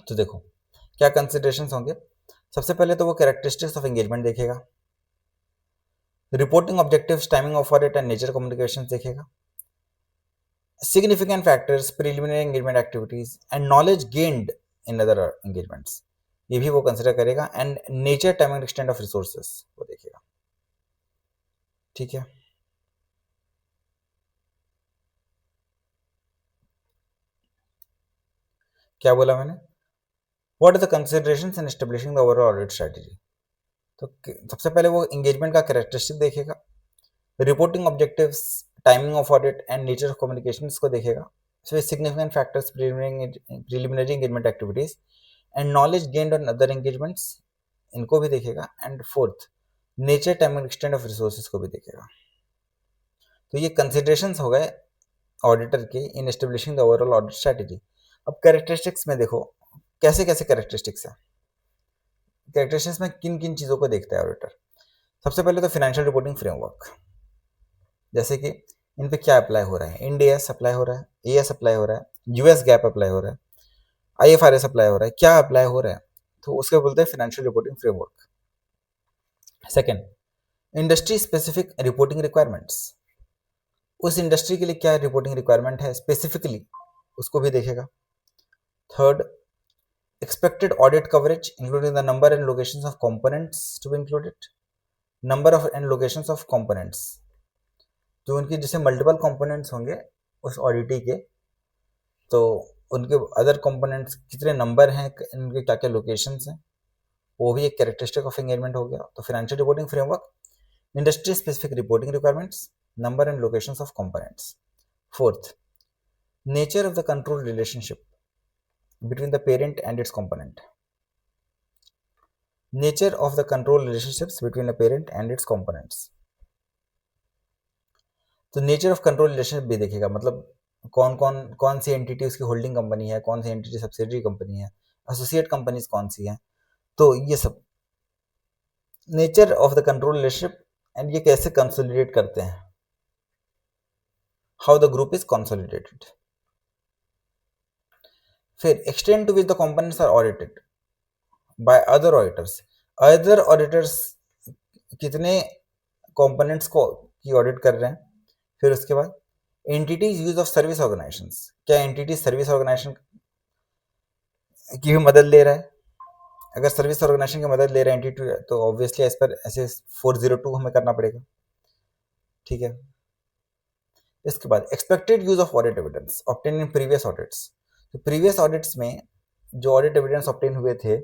तो देखो क्या कंसिडरेशंस होंगे। सबसे पहले तो वो कैरेक्टरिस्टिक्स ऑफ एंगेजमेंट देखेगा, reporting objectives, timing of audit and nature communication देखेगा, significant factors, preliminary engagement activities and knowledge gained in other engagements, ये भी वो कंसिडर करेगा। And nature, time and extent of resources वो देखेगा, ठीक है। क्या बोला मैंने? What are the considerations in establishing the overall audit strategy. तो सबसे पहले वो एंगेजमेंट का कैरेक्टरिस्टिक देखेगा, reporting objectives, timing of audit and nature of communications को देखेगा, significant factors, preliminary engagement activities and knowledge gained on other engagements, इनको भी देखेगा। And fourth, nature, time and extent of resources को भी देखेगा। तो ये कंसिडरेशंस हो गए ऑडिटर के in establishing the overall audit strategy. अब कैरेक्टरिस्टिक्स में देखो कैसे कैसे कैरेक्टरिस्टिक्स है, कैरेक्टरिस्टिक्स में किन किन चीज़ों को देखता है ऑडिटर। सबसे पहले तो फाइनेंशियल रिपोर्टिंग फ्रेमवर्क, जैसे कि इन पे क्या अप्लाई हो रहा है, इंड एस अप्लाई हो रहा है, एएस अप्लाई हो रहा है, यूएस गैप अप्लाई हो रहा है, आईएफआरएस अप्लाई हो रहा है, क्या अप्लाई हो रहा है, तो उसके बोलते हैं financial reporting framework. Second, industry specific reporting requirements, उस इंडस्ट्री के लिए क्या रिपोर्टिंग रिक्वायरमेंट है स्पेसिफिकली, उसको भी देखेगा। Third, expected audit coverage including the number and locations of components to be included, number of and locations of components, जो उनके जैसे मल्टीपल कंपोनेंट्स होंगे उस ऑडिटी के, तो उनके अदर कंपोनेंट्स कितने नंबर हैं, इनके क्या क्या लोकेशंस हैं, वो भी एक कैरेक्टरिस्टिक ऑफ एंगेजमेंट हो गया। तो financial reporting framework, industry specific reporting requirements, number and locations of components. Fourth, nature of the control relationship between the parent and its component, nature of the control relationships between a parent and its components। तो nature of control relationship भी देखेगा, मतलब कौन सी entity उसकी holding company है, कौन सी एंटिटी सब्सिडरी कंपनी है, एसोसिएट कंपनीज कौन सी हैं, तो ये सब nature of the control relationship, and ये कैसे कंसोलिडेट करते हैं, how the group is consolidated. फिर extend to which the components are audited by other auditors, other auditors कितने कंपोनेंट्स को की ऑडिट कर रहे हैं। फिर उसके बाद entities use of service organisations, क्या एंटिटी सर्विस ऑर्गेनाइजेशन की भी मदद ले रहा है, अगर सर्विस ऑर्गेनाइजेशन की मदद ले रहा है एंटिटी तो ऑब्वियसली इस पर ऐसे 402 हमें करना पड़ेगा, ठीक है। इसके बाद expected use of audit evidence obtain in previous audits, तो प्रीवियस ऑडिट्स में जो ऑडिट एविडेंस ऑब्टेन हुए थे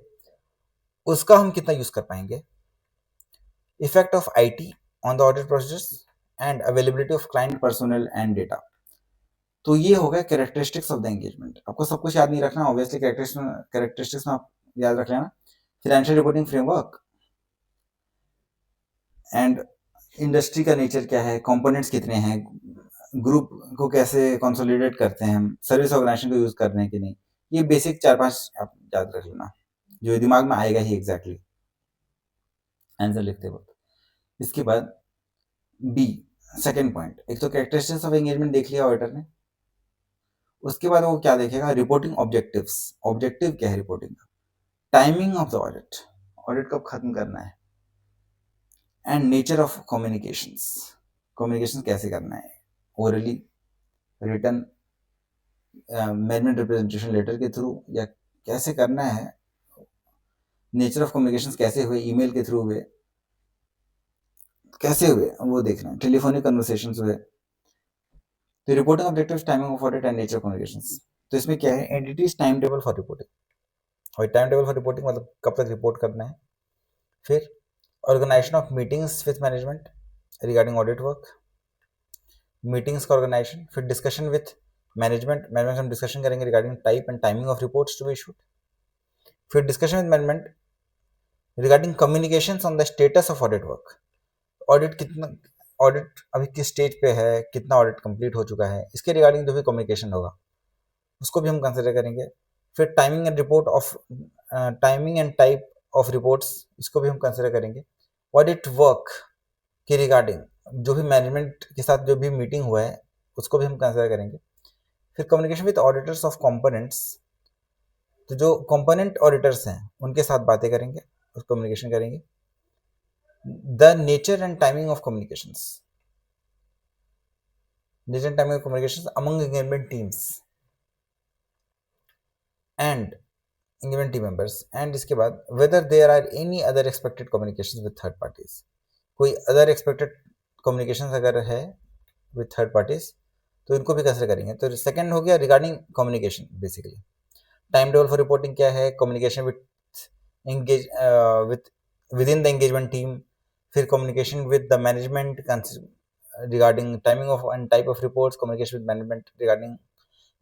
उसका हम कितना यूज कर पाएंगे। Effect of IT on the audit process and availability of client personnel and data. तो ये हो गया कैरेक्टरिस्टिक्स ऑफ द एंगेजमेंट। आपको सब कुछ याद नहीं रखना ऑब्वियसली, कैरेक्टरिस्टिक्स में आप याद रख लेना, financial reporting framework and industry का नेचर क्या है, कंपोनेंट्स कितने हैं, ग्रुप को कैसे कंसोलिडेट करते हैं हम, सर्विस ऑर्गेनाइजेशन को यूज करने के नहीं, ये बेसिक 4-5 आप याद रख लेना जो दिमाग में आएगा ही एग्जैक्टली आंसर लिखते वक्त। इसके बाद बी सेकेंड पॉइंट, एक तो कैरेक्टरिस्टिक्स ऑफ एंगेजमेंट देख लिया ऑडिटर ने, उसके बाद वो क्या देखेगा, रिपोर्टिंग ऑब्जेक्टिव्स, ऑब्जेक्टिव क्या है रिपोर्टिंग का, timing of the audit, audit कब खत्म करना है, and nature of communications, communication कैसे करना है, orally, written, management representation letter के थ्रू, या कैसे करना है, नेचर ऑफ कम्युनिकेशंस कैसे हुए, ईमेल के थ्रू हुए, कैसे हुए वो देखना है, टेलीफोनिक कन्वर्सेशंस हुए। तो reporting objectives, timing of audit and nature of communications. तो इसमें क्या है, entities time table for reporting, और टाइम टेबल फॉर रिपोर्टिंग मतलब कब तक रिपोर्ट करना है। फिर organization of meetings with management regarding audit work, meetings का ऑर्गेनाइजेशन। फिर डिस्कशन विथ मैनेजमेंट, मैनेजमेंट हम डिस्कशन करेंगे regarding type and timing of reports to be issued. फिर discussion with management regarding communications on the status of audit work, audit कितना, audit अभी किस stage पे है, कितना ऑडिट कंप्लीट हो चुका है, इसके रिगार्डिंग जो भी कम्युनिकेशन होगा उसको भी हम कंसिडर करेंगे। फिर timing and report of, timing and type of reports, इसको भी हम कंसिडर करेंगे। ऑडिट वर्क के रिगार्डिंग जो भी मैनेजमेंट के साथ जो भी मीटिंग हुआ है उसको भी हम कंसिडर करेंगे। फिर communication with auditors of components, तो जो कंपोनेंट ऑडिटर्स हैं उनके साथ बातें करेंगे और कम्युनिकेशन करेंगे। The nature and timing of communications, nature and timing of communications among engagement teams and engagement team members. And इसके बाद whether there are any other expected communications with third parties, कोई अदर एक्सपेक्टेड कम्युनिकेशंस अगर है with third parties तो इनको भी consider करेंगे। तो सेकंड हो गया regarding communication, basically time table for reporting क्या है, communication with engage with in the engagement team, फिर communication with the management regarding timing of and type of reports, communication with management regarding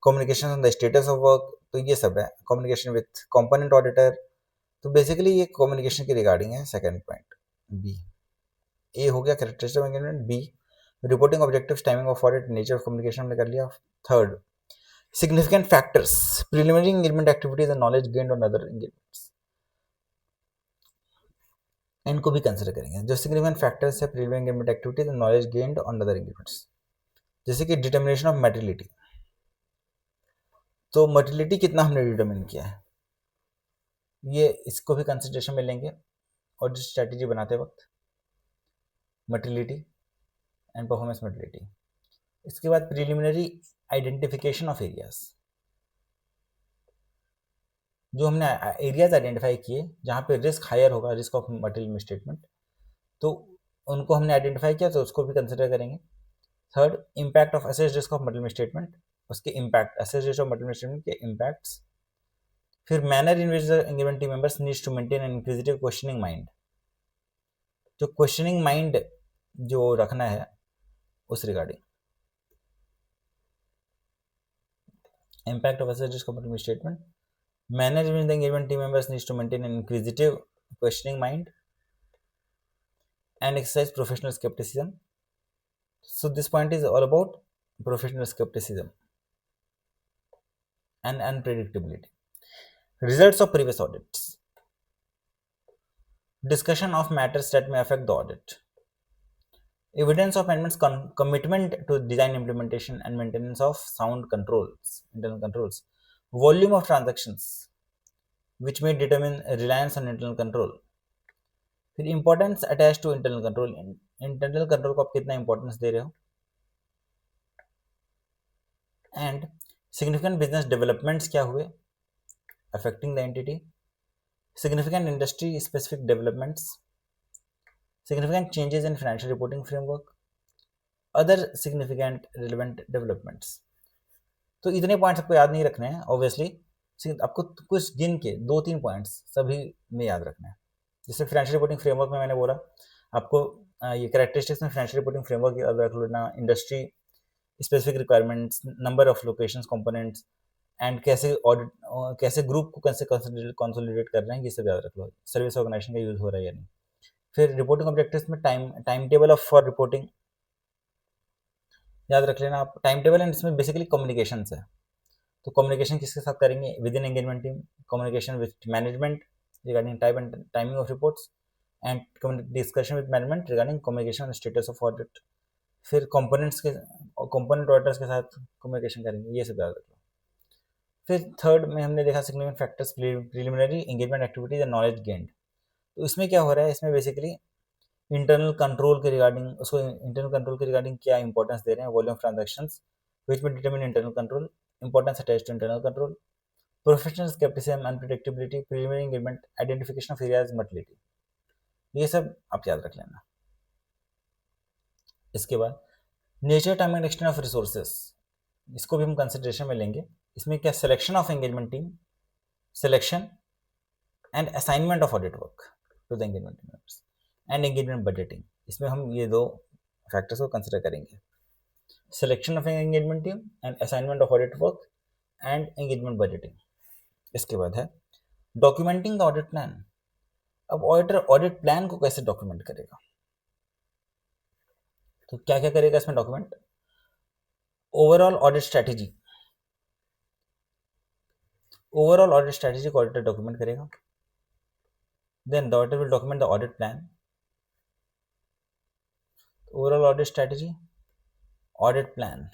communication on the status of work, तो ये सब है। Communication with component auditor, तो basically ये communication के regarding है। Second point B, A हो गया characteristic of engagement, B reporting objectives, timing of audit, nature of communication हमने कर लिया। Third significant factors, preliminary engagement activities and knowledge gained on other engagements, इनको भी कंसिडर करेंगे। जो सिग्निफिकेंट फैक्टर्स है preliminary engagement activities and knowledge gained on other engagements, जैसे कि डिटर्मिनेशन ऑफ मटेरियलिटी। तो मटेरियलिटी कितना हमने डिटर्मिन किया है, ये इसको भी कंसिडरेशन में लेंगे और स्ट्रैटेजी बनाते वक्त, मटेरियलिटी एंड परफॉर्मेंस मटेरियलिटी। इसके बाद प्रिलिमिनरी आइडेंटिफिकेशन ऑफ एरियाज, जो हमने एरियाज आइडेंटिफाई किए जहाँ पे रिस्क हायर होगा, रिस्क ऑफ मटेरियल मिसस्टेटमेंट, तो उनको हमने आइडेंटिफाई किया, तो उसको भी कंसिडर करेंगे। Third, impact of assessed risk of material misstatement, उसके impact, assessed risk of material misstatement के इम्पैक्ट्स। फिर manner in which the engagement team members needs to maintain an inquisitive questioning mind, जो questioning mind जो रखना है उस regarding. Impact of assessed risk of material misstatement, manner in which the engagement team members needs to maintain an inquisitive questioning mind and exercise professional skepticism. So this point is all about professional skepticism and unpredictability. Results of previous audits, discussion of matters that may affect the audit, evidence of amendments, commitment to design implementation and maintenance of sound controls, internal controls, volume of transactions which may determine reliance on internal control. फिर importance attach to internal control, internal control को आप कितना importance दे रहे हो, and significant business developments क्या हुए affecting the entity, significant industry specific developments, significant changes in financial reporting framework, other significant relevant developments. तो इतने पॉइंट्स आपको याद नहीं रखने हैं ऑब्वियसली, आपको कुछ गिन के 2-3 पॉइंट्स सभी में याद रखना है। जैसे फाइनेंशियल रिपोर्टिंग फ्रेमवर्क में मैंने बोला आपको ये कैरेक्टरिस्टिक्स में फाइनेंशियल रिपोर्टिंग फ्रेमवर्क याद रख लेना, industry specific requirements, number of locations, components and कैसे ऑडिट, कैसे ग्रुप को कैसे कंसोलिडेट कर रहे हैं, ये सब याद रख लो, सर्विस ऑर्गेनाइजेशन का यूज हो रहा है या नहीं। फिर रिपोर्टिंग ऑब्जेक्टिव्स में time table of for reporting याद रख लेना आप, टाइम टेबल एंड इसमें बेसिकली कम्युनिकेशन है, तो कम्युनिकेशन किसके साथ करेंगे with in engagement team, communication with management regarding type and timing of reports and discussion with management regarding communication status of audit. फिर कंपोनेंट्स के कंपोनेंट ऑडिटर्स के साथ कम्युनिकेशन करेंगे, ये सब याद रख लो। फिर थर्ड में हमने देखा significant factors preliminary engagement activities and knowledge gained. तो इसमें क्या हो रहा है, इसमें बेसिकली इंटरनल कंट्रोल के रिगार्डिंग, उसको इंटरनल कंट्रोल के रिगार्डिंग क्या इंपॉर्टेंस दे रहे हैं, वॉल्यूम ऑफ ट्रांजैक्शंस विच में determine internal control, importance attach to internal control, professional scepticism, unpredictability, preliminary engagement, identification of areas, materiality, ये सब आप याद रख लेना। इसके बाद nature, time and extent of resources, इसको भी हम कंसिडरेशन में लेंगे। इसमें क्या, selection of engagement team, selection and assignment of audit work to the engagement members and engagement budgeting, इसमें हम ये 2 फैक्टर्स को कंसिडर करेंगे, selection of engagement team and assignment of audit work and engagement budgeting. इसके बाद है documenting the audit plan. अब auditor audit plan को कैसे डॉक्यूमेंट करेगा, तो क्या क्या करेगा इसमें document, overall audit strategy, overall audit strategy को ऑडिटर डॉक्यूमेंट करेगा, then the auditor will document the audit plan, overall audit strategy, audit plan.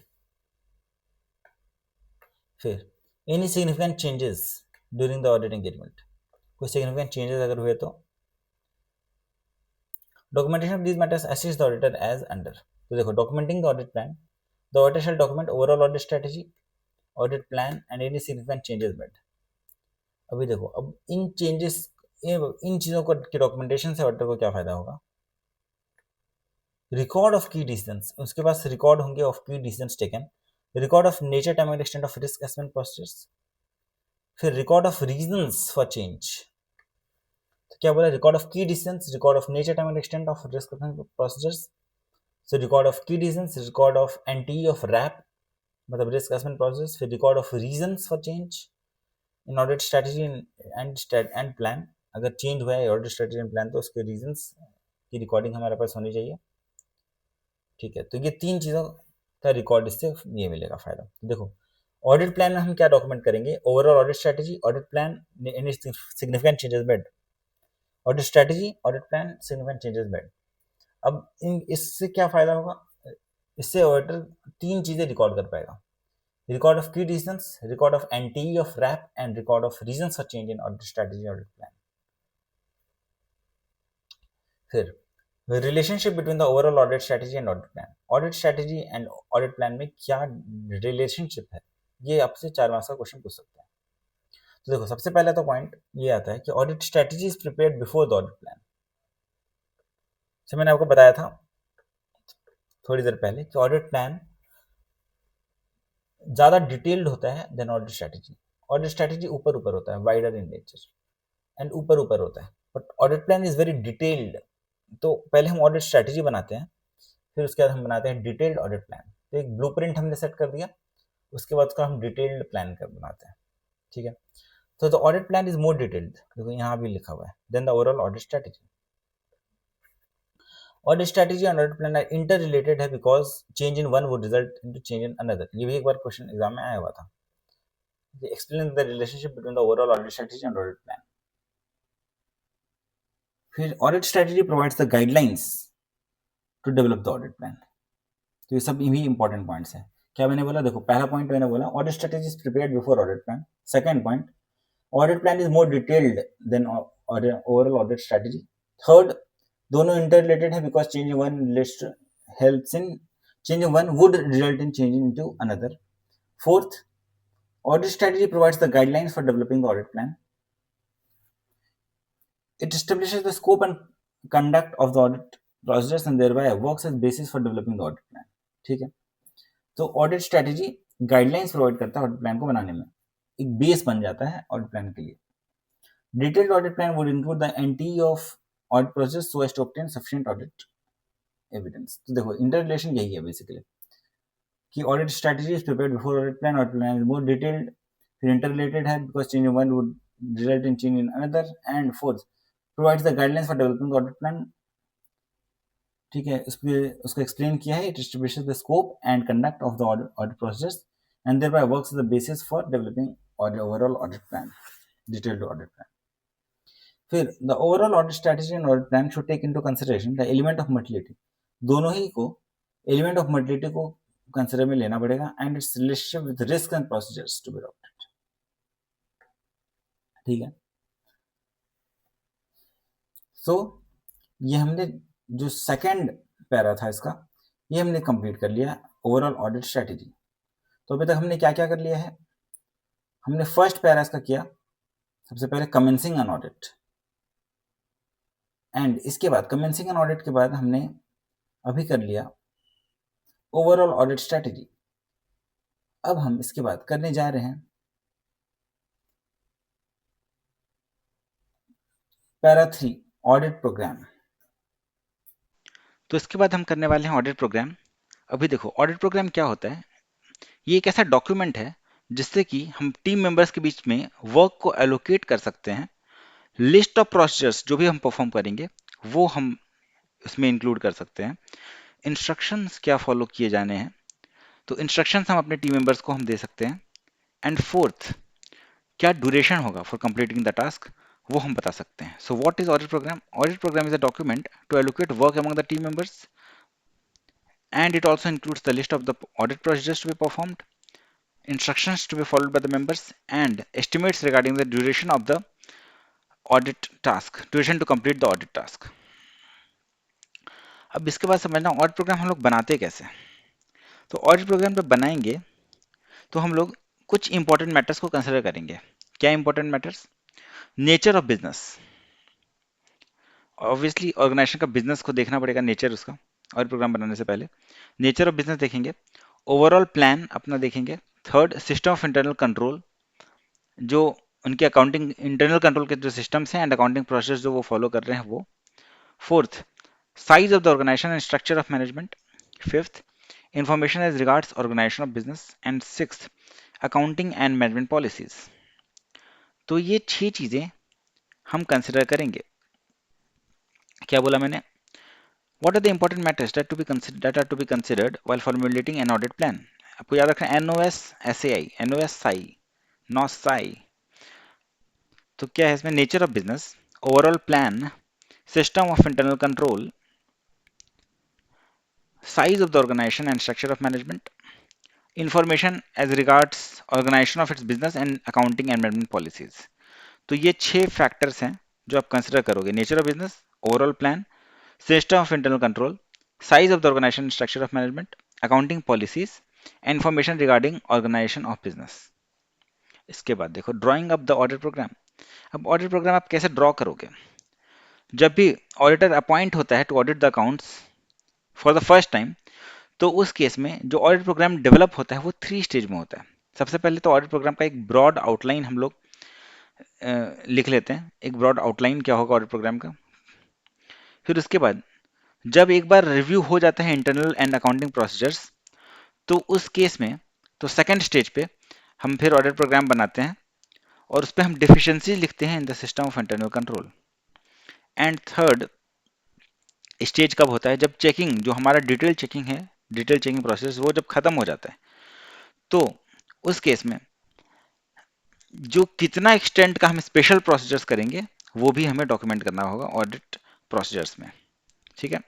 फिर any significant changes during the audit engagement, कोई सिग्निफिकेंट चेंजेस अगर हुए तो documentation of these matters assist the auditor as under. तो देखो, documenting the audit plan, the auditor shall document overall audit strategy, audit plan and any significant changes made. अभी देखो, अब इन changes, इन चीज़ों को की डॉक्यूमेंटेशन से ऑडिटर को क्या फायदा होगा, रिकॉर्ड ऑफ की डिसीजंस, उसके पास रिकॉर्ड होंगे of key decisions taken, record of nature, time and extent of risk assessment process, फिर record of reasons for change. तो क्या बोला, record of key decisions, record of nature, time and extent of risk assessment process, so record of key decisions, record of NT of RAP मतलब risk assessment process, फिर record of reasons for change in audit strategy and plan, अगर change हुआ है audit strategy and plan तो उसके reasons की recording हमारे पास होनी चाहिए। ठीक है, तो ये 3 चीज़ों का रिकॉर्ड इससे ये मिलेगा फायदा। तो देखो, ऑडिट प्लान में हम क्या डॉक्यूमेंट करेंगे? Overall audit strategy, audit plan, any significant changes made. Audit strategy, audit plan, significant changes made. अब इससे क्या फायदा होगा? इससे ऑडिटर 3 चीजें रिकॉर्ड कर पाएगा: record of key decisions, record of NTE of RAP, and record of reasons for change in audit strategy, audit plan. फिर relationship between the overall audit strategy and audit plan. Audit strategy and audit plan में क्या relationship है, ये आपसे 4 marks का question पूछ सकते हैं। तो देखो, सबसे पहला तो पॉइंट ये आता है कि audit strategy is prepared before the audit plan. मैंने आपको बताया था थोड़ी देर पहले कि ऑडिट प्लान ज्यादा डिटेल्ड होता है than audit strategy. Audit strategy ऊपर ऊपर होता है, वाइडर इन नेचर एंड ऊपर ऊपर होता है, but audit plan is very detailed. तो पहले हम ऑडिट स्ट्रेटेजी बनाते हैं, फिर उसके बाद हम बनाते हैं डिटेल्ड ऑडिट प्लान। तो एक ब्लूप्रिंट हमने सेट कर दिया, उसके बाद उसका हम डिटेल्ड प्लान कर बनाते हैं, ठीक है। तो the audit plan is more detailed, देखो यहाँ भी लिखा हुआ है, then the overall audit strategy. Audit strategy and audit plan are inter related है because change in one would result into change in another. ये भी एक बार क्वेश्चन एग्जाम में आया हुआ था। Explain the relationship between the overall audit strategy and audit plan. फिर audit strategy provides the guidelines to develop the audit plan. तो ये सब भी इंपॉर्टेंट पॉइंट्स हैं। क्या मैंने बोला? देखो, पहला पॉइंट मैंने बोला audit strategy is prepared before audit plan. Second point, audit plan is more detailed than overall audit strategy. Third, दोनों इंटर रिलेटेड है because change one list helps in change one would result in change into another. Fourth, audit strategy provides the guidelines for developing the audit plan. It establishes the scope and conduct of the audit process and thereby works as basis for developing the audit plan. ठीक है, तो audit strategy guidelines provide करता है audit plan को बनाने में, एक base बन जाता है ऑडिट प्लान के लिए। Detailed audit plan would include the anti of audit process so as to obtain sufficient audit evidence. तो देखो, इंटर रिलेशन यही है बेसिकली कि audit strategy is prepared before audit plan is more detailed, फिर inter related है because change in one would result in change in another, and fourth provides the guidelines for developing the audit plan। ठीक है, उसको explain किया है। It establishes the scope and conduct of the audit process and thereby works as the basis for developing overall audit plan, detailed audit plan। फिर the overall audit strategy and audit plan should take into consideration the element of materiality। दोनों ही को element of materiality को consider में लेना पड़ेगा and its relationship with risk and procedures to be adopted। ठीक है, सो ये हमने जो सेकंड पैरा था इसका, ये हमने कंप्लीट कर लिया ओवरऑल ऑडिट स्ट्रेटेजी। तो अभी तक हमने क्या क्या कर लिया है? हमने फर्स्ट पैरा इसका किया, सबसे पहले कमेंसिंग एन ऑडिट, एंड इसके बाद कमेंसिंग एन ऑडिट के बाद हमने अभी कर लिया ओवरऑल ऑडिट स्ट्रेटेजी। अब हम इसके बाद करने जा रहे हैं पैरा 3 ऑडिट प्रोग्राम। तो इसके बाद हम करने वाले हैं ऑडिट प्रोग्राम। अभी देखो, ऑडिट प्रोग्राम क्या होता है? ये एक ऐसा डॉक्यूमेंट है जिससे कि हम टीम मेंबर्स के बीच में वर्क को एलोकेट कर सकते हैं। लिस्ट ऑफ प्रोसीजर्स जो भी हम परफॉर्म करेंगे वो हम इसमें इंक्लूड कर सकते हैं। इंस्ट्रक्शंस क्या फॉलो किए जाने हैं, तो इंस्ट्रक्शंस हम अपने टीम मेंबर्स को हम दे सकते हैं। एंड फोर्थ, क्या ड्यूरेशन होगा फॉर कंप्लीटिंग द टास्क, वो हम बता सकते हैं। So what is audit programme? Audit programme is a document to allocate work among the team members, and it also includes the list of the audit procedures to be performed, instructions to be followed by the members, and estimates regarding the duration of the audit task, duration to complete the audit task। अब इसके बाद समझना audit programme हम लोग बनाते कैसे। तो audit programme जब बनाएंगे तो हम लोग कुछ इंपॉर्टेंट मैटर्स को कंसिडर करेंगे। क्या important matters? Nature of business, obviously organisation का बिजनेस को देखना पड़ेगा, नेचर उसका ऑडिट प्रोग्राम बनाने से पहले नेचर ऑफ बिजनेस देखेंगे। ओवरऑल प्लान अपना देखेंगे। Third, system of internal control, जो उनके अकाउंटिंग इंटरनल कंट्रोल के जो सिस्टम्स हैं एंड अकाउंटिंग प्रोसेस जो वो फॉलो कर रहे हैं वो। Fourth, size of the organisation and structure of management. Fifth, information as regards organisation of business. And sixth, accounting and management policies. तो ये 6 चीजें हम कंसिडर करेंगे। क्या बोला मैंने? What are the important matters that are to be considered while formulating an audit plan? आपको याद रखना NOS SAI, NOS Sai, not Sai. तो क्या है इसमें? Nature of business, overall plan, system of internal control, size of the organization and structure of management, information as regards organization of its business and accounting and management policies। तो ये 6 factors हैं जो आप consider करोगे: nature of business, overall plan, system of internal control, size of the organisation, structure of management, accounting policies, information regarding organisation of business. इसके बाद देखो drawing up the audit programme. अब ऑडिट प्रोग्राम आप कैसे draw करोगे? जब भी auditor appoint होता है to audit the accounts for the first time, तो उस केस में जो ऑडिट प्रोग्राम डेवलप होता है वो 3 स्टेज में होता है। सबसे पहले तो ऑडिट प्रोग्राम का एक ब्रॉड आउटलाइन हम लोग लिख लेते हैं, एक ब्रॉड आउटलाइन क्या होगा ऑडिट प्रोग्राम का। फिर उसके बाद जब एक बार रिव्यू हो जाता है इंटरनल एंड अकाउंटिंग प्रोसीजर्स, तो उस केस में तो सेकंड स्टेज पे हम फिर ऑडिट प्रोग्राम बनाते हैं और उस पर हम डिफिशिएंसी लिखते हैं in the system of internal control. And third stage कब होता है? जब चेकिंग, जो हमारा डिटेल चेकिंग है, डिटेल चेकिंग प्रोसेस, वो जब खत्म हो जाता है, तो उस केस में जो कितना एक्सटेंट का हम स्पेशल प्रोसीजर्स करेंगे वो भी हमें डॉक्यूमेंट करना होगा ऑडिट प्रोसीजर्स में। ठीक है,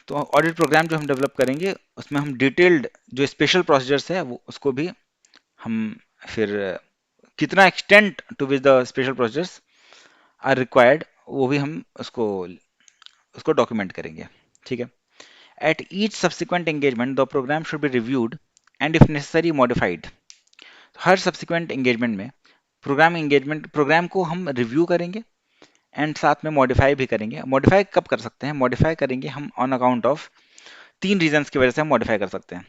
तो ऑडिट प्रोग्राम जो हम डेवलप करेंगे उसमें हम डिटेल्ड जो स्पेशल प्रोसीजर्स है वो उसको भी हम फिर कितना extent to which the special procedures are required वो भी हम उसको उसको डॉक्यूमेंट करेंगे। ठीक है, at each subsequent engagement the programme should be reviewed and if necessary modified. हर सब्सिक्वेंट एंगेजमेंट में प्रोग्राम को हम रिव्यू करेंगे एंड साथ में मॉडिफाई भी करेंगे। मॉडिफाई कब कर सकते हैं? मॉडिफाई करेंगे हम ऑन अकाउंट ऑफ 3 रीजंस की वजह से हम मॉडिफाई कर सकते हैं।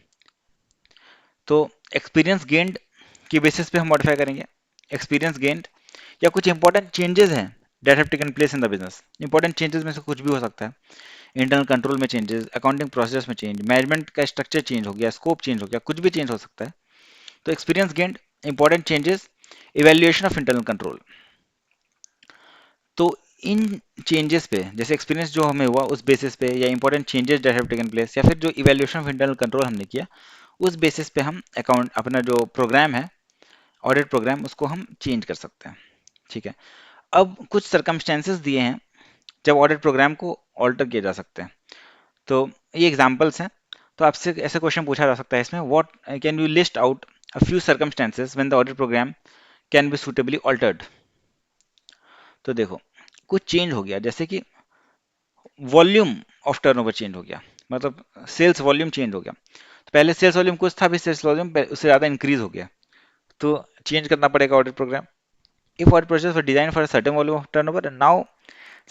तो एक्सपीरियंस गेन्ड की बेसिस पे हम मॉडिफाई करेंगे। एक्सपीरियंस गेन्ड या कुछ इंपॉर्टेंट चेंजेस हैं that have taken place in the business. Important changes में से कुछ भी हो सकता है, इंटरनल कंट्रोल में चेंजेस, अकाउंटिंग प्रोसेस में चेंज, मैनेजमेंट का स्ट्रक्चर चेंज हो गया, स्कोप चेंज हो गया, कुछ भी चेंज हो सकता है। तो experience gained, important changes, evaluation of internal control. तो इन चेंजेस पे, जैसे एक्सपीरियंस जो हमें हुआ उस बेसिस पे, या important changes that have taken place, या फिर जो इवेल्युएशन ऑफ इंटरनल कंट्रोल हमने किया, उस बेसिस पे हम अकाउंट अपना जो प्रोग्राम है ऑडिट प्रोग्राम उसको हम चेंज कर सकते हैं। ठीक है, अब कुछ सर्कमस्टेंसेस दिए हैं जब ऑडिट प्रोग्राम को ऑल्टर किया जा सकते हैं। तो ये एग्जांपल्स हैं। तो आपसे ऐसे क्वेश्चन पूछा जा सकता है इसमें, what can you list out a few circumstances when the audit programme can be suitably altered. तो देखो कुछ चेंज हो गया, जैसे कि वॉल्यूम ऑफ टर्नओवर चेंज हो गया, मतलब सेल्स वॉल्यूम चेंज हो गया। तो पहले सेल्स वॉल्यूम कुछ था, भी सेल्स वॉल्यूम उससे ज़्यादा इंक्रीज हो गया, तो चेंज करना पड़ेगा audit programme. If audit process were design for a certain volume of turnover and now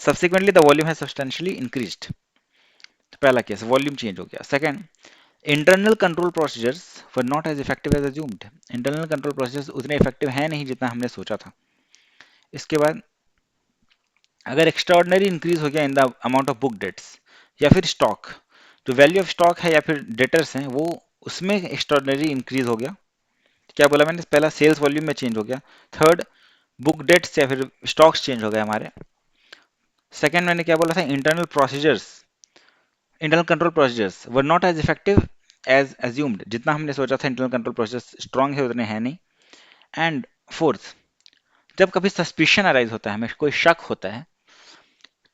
subsequently the volume has substantially increased. तो पहला केस वॉल्यूम चेंज हो गया। Second, internal control procedures were not as effective as assumed. Internal control procedures उतने effective हैं नहीं जितना हमने सोचा था। इसके बाद अगर एक्स्ट्राऑर्डिनरी इंक्रीज हो गया in the amount of book debts या फिर स्टॉक, जो वैल्यू ऑफ स्टॉक है या फिर डेटर्स हैं वो उसमें एक्स्ट्राऑर्डिनरी इंक्रीज हो गया। क्या बोला मैंने? पहला सेल्स वॉल्यूम में चेंज हो गया। थर्ड, बुक डेट्स या फिर स्टॉक्स चेंज हो गए हमारे। सेकंड मैंने क्या बोला था? Internal control procedures were not as effective as assumed. जितना हमने सोचा था इंटरनल कंट्रोल प्रोसीजर्स स्ट्रांग है उतने हैं नहीं। एंड फोर्थ, जब कभी सस्पिशन अराइज होता है, हमें कोई शक होता है,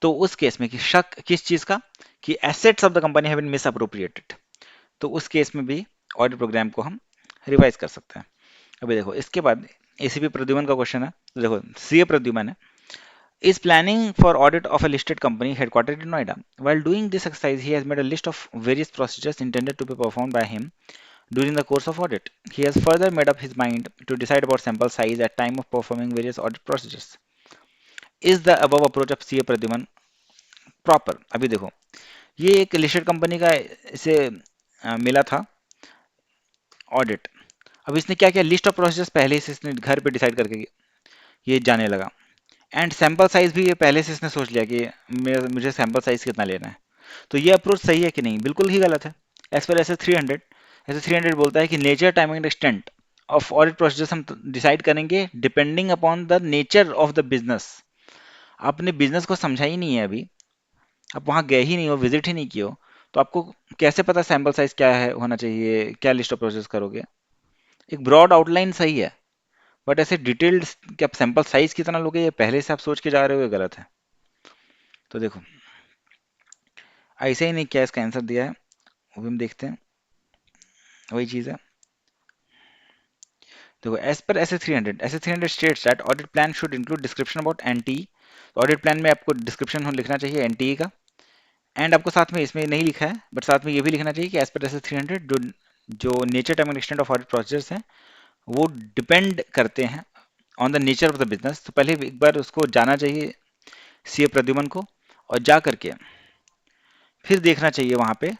तो उस केस में कि शक किस चीज का? कि assets of the company have been misappropriated, तो उस केस में भी ऑडिट प्रोग्राम को हम रिवाइज कर सकते हैं। अभी देखो इसके बाद एसीपी प्रद्युमन का क्वेश्चन है। तो देखो सीए प्रद्युमन है, is planning for audit of a listed company headquartered in Noida. While doing this exercise, he has made a list of various procedures intended to be performed by him during the course of audit. He has further made up his mind to decide about sample size at time of performing various audit procedures. Is the above approach of CA Pradyuman proper? अभी देखो ये एक listed company का इसे मिला था audit. अब इसने क्या किया? लिस्ट ऑफ प्रोसीजर्स पहले से इसने घर पे डिसाइड करके ये जाने लगा, एंड सैंपल साइज भी ये पहले से इसने सोच लिया कि मुझे सैंपल साइज कितना लेना है। तो ये अप्रोच सही है कि नहीं? बिल्कुल ही गलत है। एज पर ऐसे 300, ऐसे 300 बोलता है कि nature, timing and extent of audit procedures हम डिसाइड करेंगे depending upon the nature of the business. आपने बिजनेस को समझा ही नहीं है अभी, आप वहां गए ही नहीं हो, विजिट ही नहीं किए हो, तो आपको कैसे पता सैंपल साइज क्या है होना चाहिए, क्या लिस्ट ऑफ प्रोसेस करोगे? एक ब्रॉड आउटलाइन सही है, बट ऐसे डिटेल्ड कि आप सैंपल साइज कितना लोगे ये पहले से आप सोच के जा रहे हो, ये गलत है। तो देखो ऐसे ही नहीं, क्या इसका आंसर दिया है वो भी हम देखते हैं, वही चीज़ है। देखो as per S A 300 states that audit plan should include description about NTE. Audit plan में आपको डिस्क्रिप्शन लिखना चाहिए एनटीई का, एंड आपको साथ में इसमें नहीं लिखा है बट साथ में ये भी लिखना चाहिए कि एज पर एस ए 300 जो जो nature time and extent of audit process हैं वो डिपेंड करते हैं on the nature of the business. तो पहले एक बार उसको जाना चाहिए सीए प्रद्युमन को, और जा करके फिर देखना चाहिए वहां पे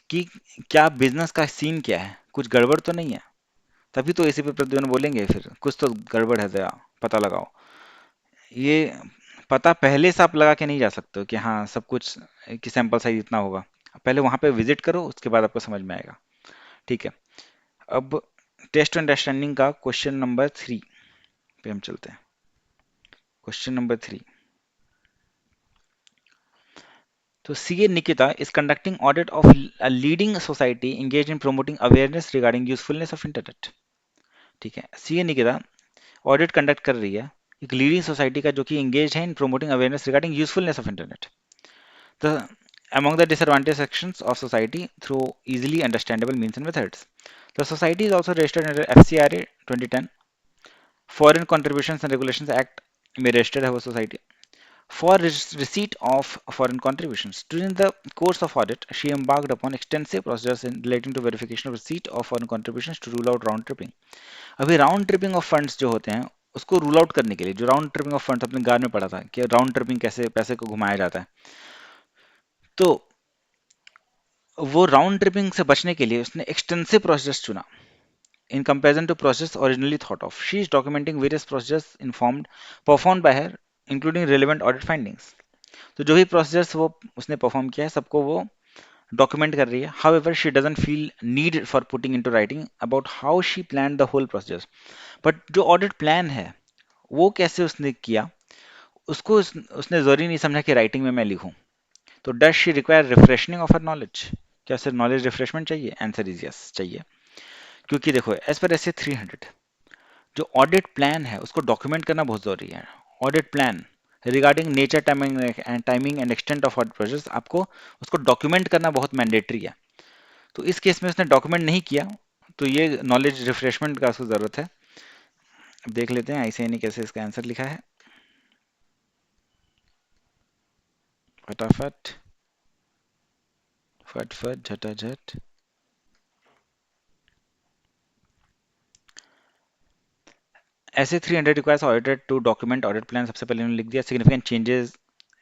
कि क्या बिजनेस का सीन क्या है, कुछ गड़बड़ तो नहीं है। तभी तो एसीपी प्रद्युमन बोलेंगे फिर कुछ तो गड़बड़ है, जरा पता लगाओ। ये पता पहले से आप लगा के नहीं जा सकते हो कि हाँ सब कुछ, कि सैंपल साइज इतना होगा। पहले वहां पे विजिट करो, उसके बाद आपको समझ में आएगा। ठीक है, अब टेस्ट अंडरस्टैंडिंग का क्वेश्चन नंबर 3 पे हम चलते हैं। क्वेश्चन नंबर 3, तो CA Nikita is conducting audit of a leading society engaged in promoting awareness regarding usefulness of internet। ठीक है, सीए निकिता ऑडिट कंडक्ट कर रही है एक लीडिंग सोसाइटी का जो कि एंगेज है इन promoting awareness regarding usefulness of internet. The among the disadvantaged sections of society through easily understandable means and methods। The society is also registered under FCRA 2010, Foreign Contributions and Regulations Act में registered है वो society for receipt of foreign contributions। During the course of audit, she embarked upon extensive procedures in relating to verification of receipt of foreign contributions to rule out round tripping। अभी round tripping of funds जो होते हैं उसको rule out करने के लिए, जो round tripping of funds अपने गार में पड़ा था कि राउंड ट्रिपिंग कैसे पैसे को घुमाया जाता है, तो वो राउंड ट्रिपिंग से बचने के लिए उसने एक्सटेंसिव प्रोसेस चुना in comparison to process originally thought of। She is documenting various procedures informed performed by her, including relevant audit findings। तो जो भी प्रोसेस वो उसने परफॉर्म किया है सबको वो डॉक्यूमेंट कर रही है। However she doesn't feel need for putting into writing about how she plan the whole process. But जो ऑडिट प्लान है वो कैसे उसने किया उसको उसने जरूरी नहीं समझा कि राइटिंग में मैं लिखूं। तो does she require refreshening of her knowledge, क्या सिर्फ नॉलेज रिफ्रेशमेंट चाहिए? आंसर इज यस, चाहिए। क्योंकि देखो एज पर एस ए 300 जो ऑडिट प्लान है उसको डॉक्यूमेंट करना बहुत जरूरी है। Audit plan regarding nature timing and extent of audit process, आपको उसको डॉक्यूमेंट करना बहुत मैंडेटरी है। तो इस केस में उसने डॉक्यूमेंट नहीं किया, तो ये नॉलेज रिफ्रेशमेंट का उसको जरूरत है। अब देख लेते हैं ऐसे नहीं कैसे इसका आंसर लिखा है, फटाफट फट फट झटाझट। ऐसे 300 requires auditor to document audit plan, सबसे पहले उन्होंने लिख दिया सिग्निफिकेंट चेंजेस,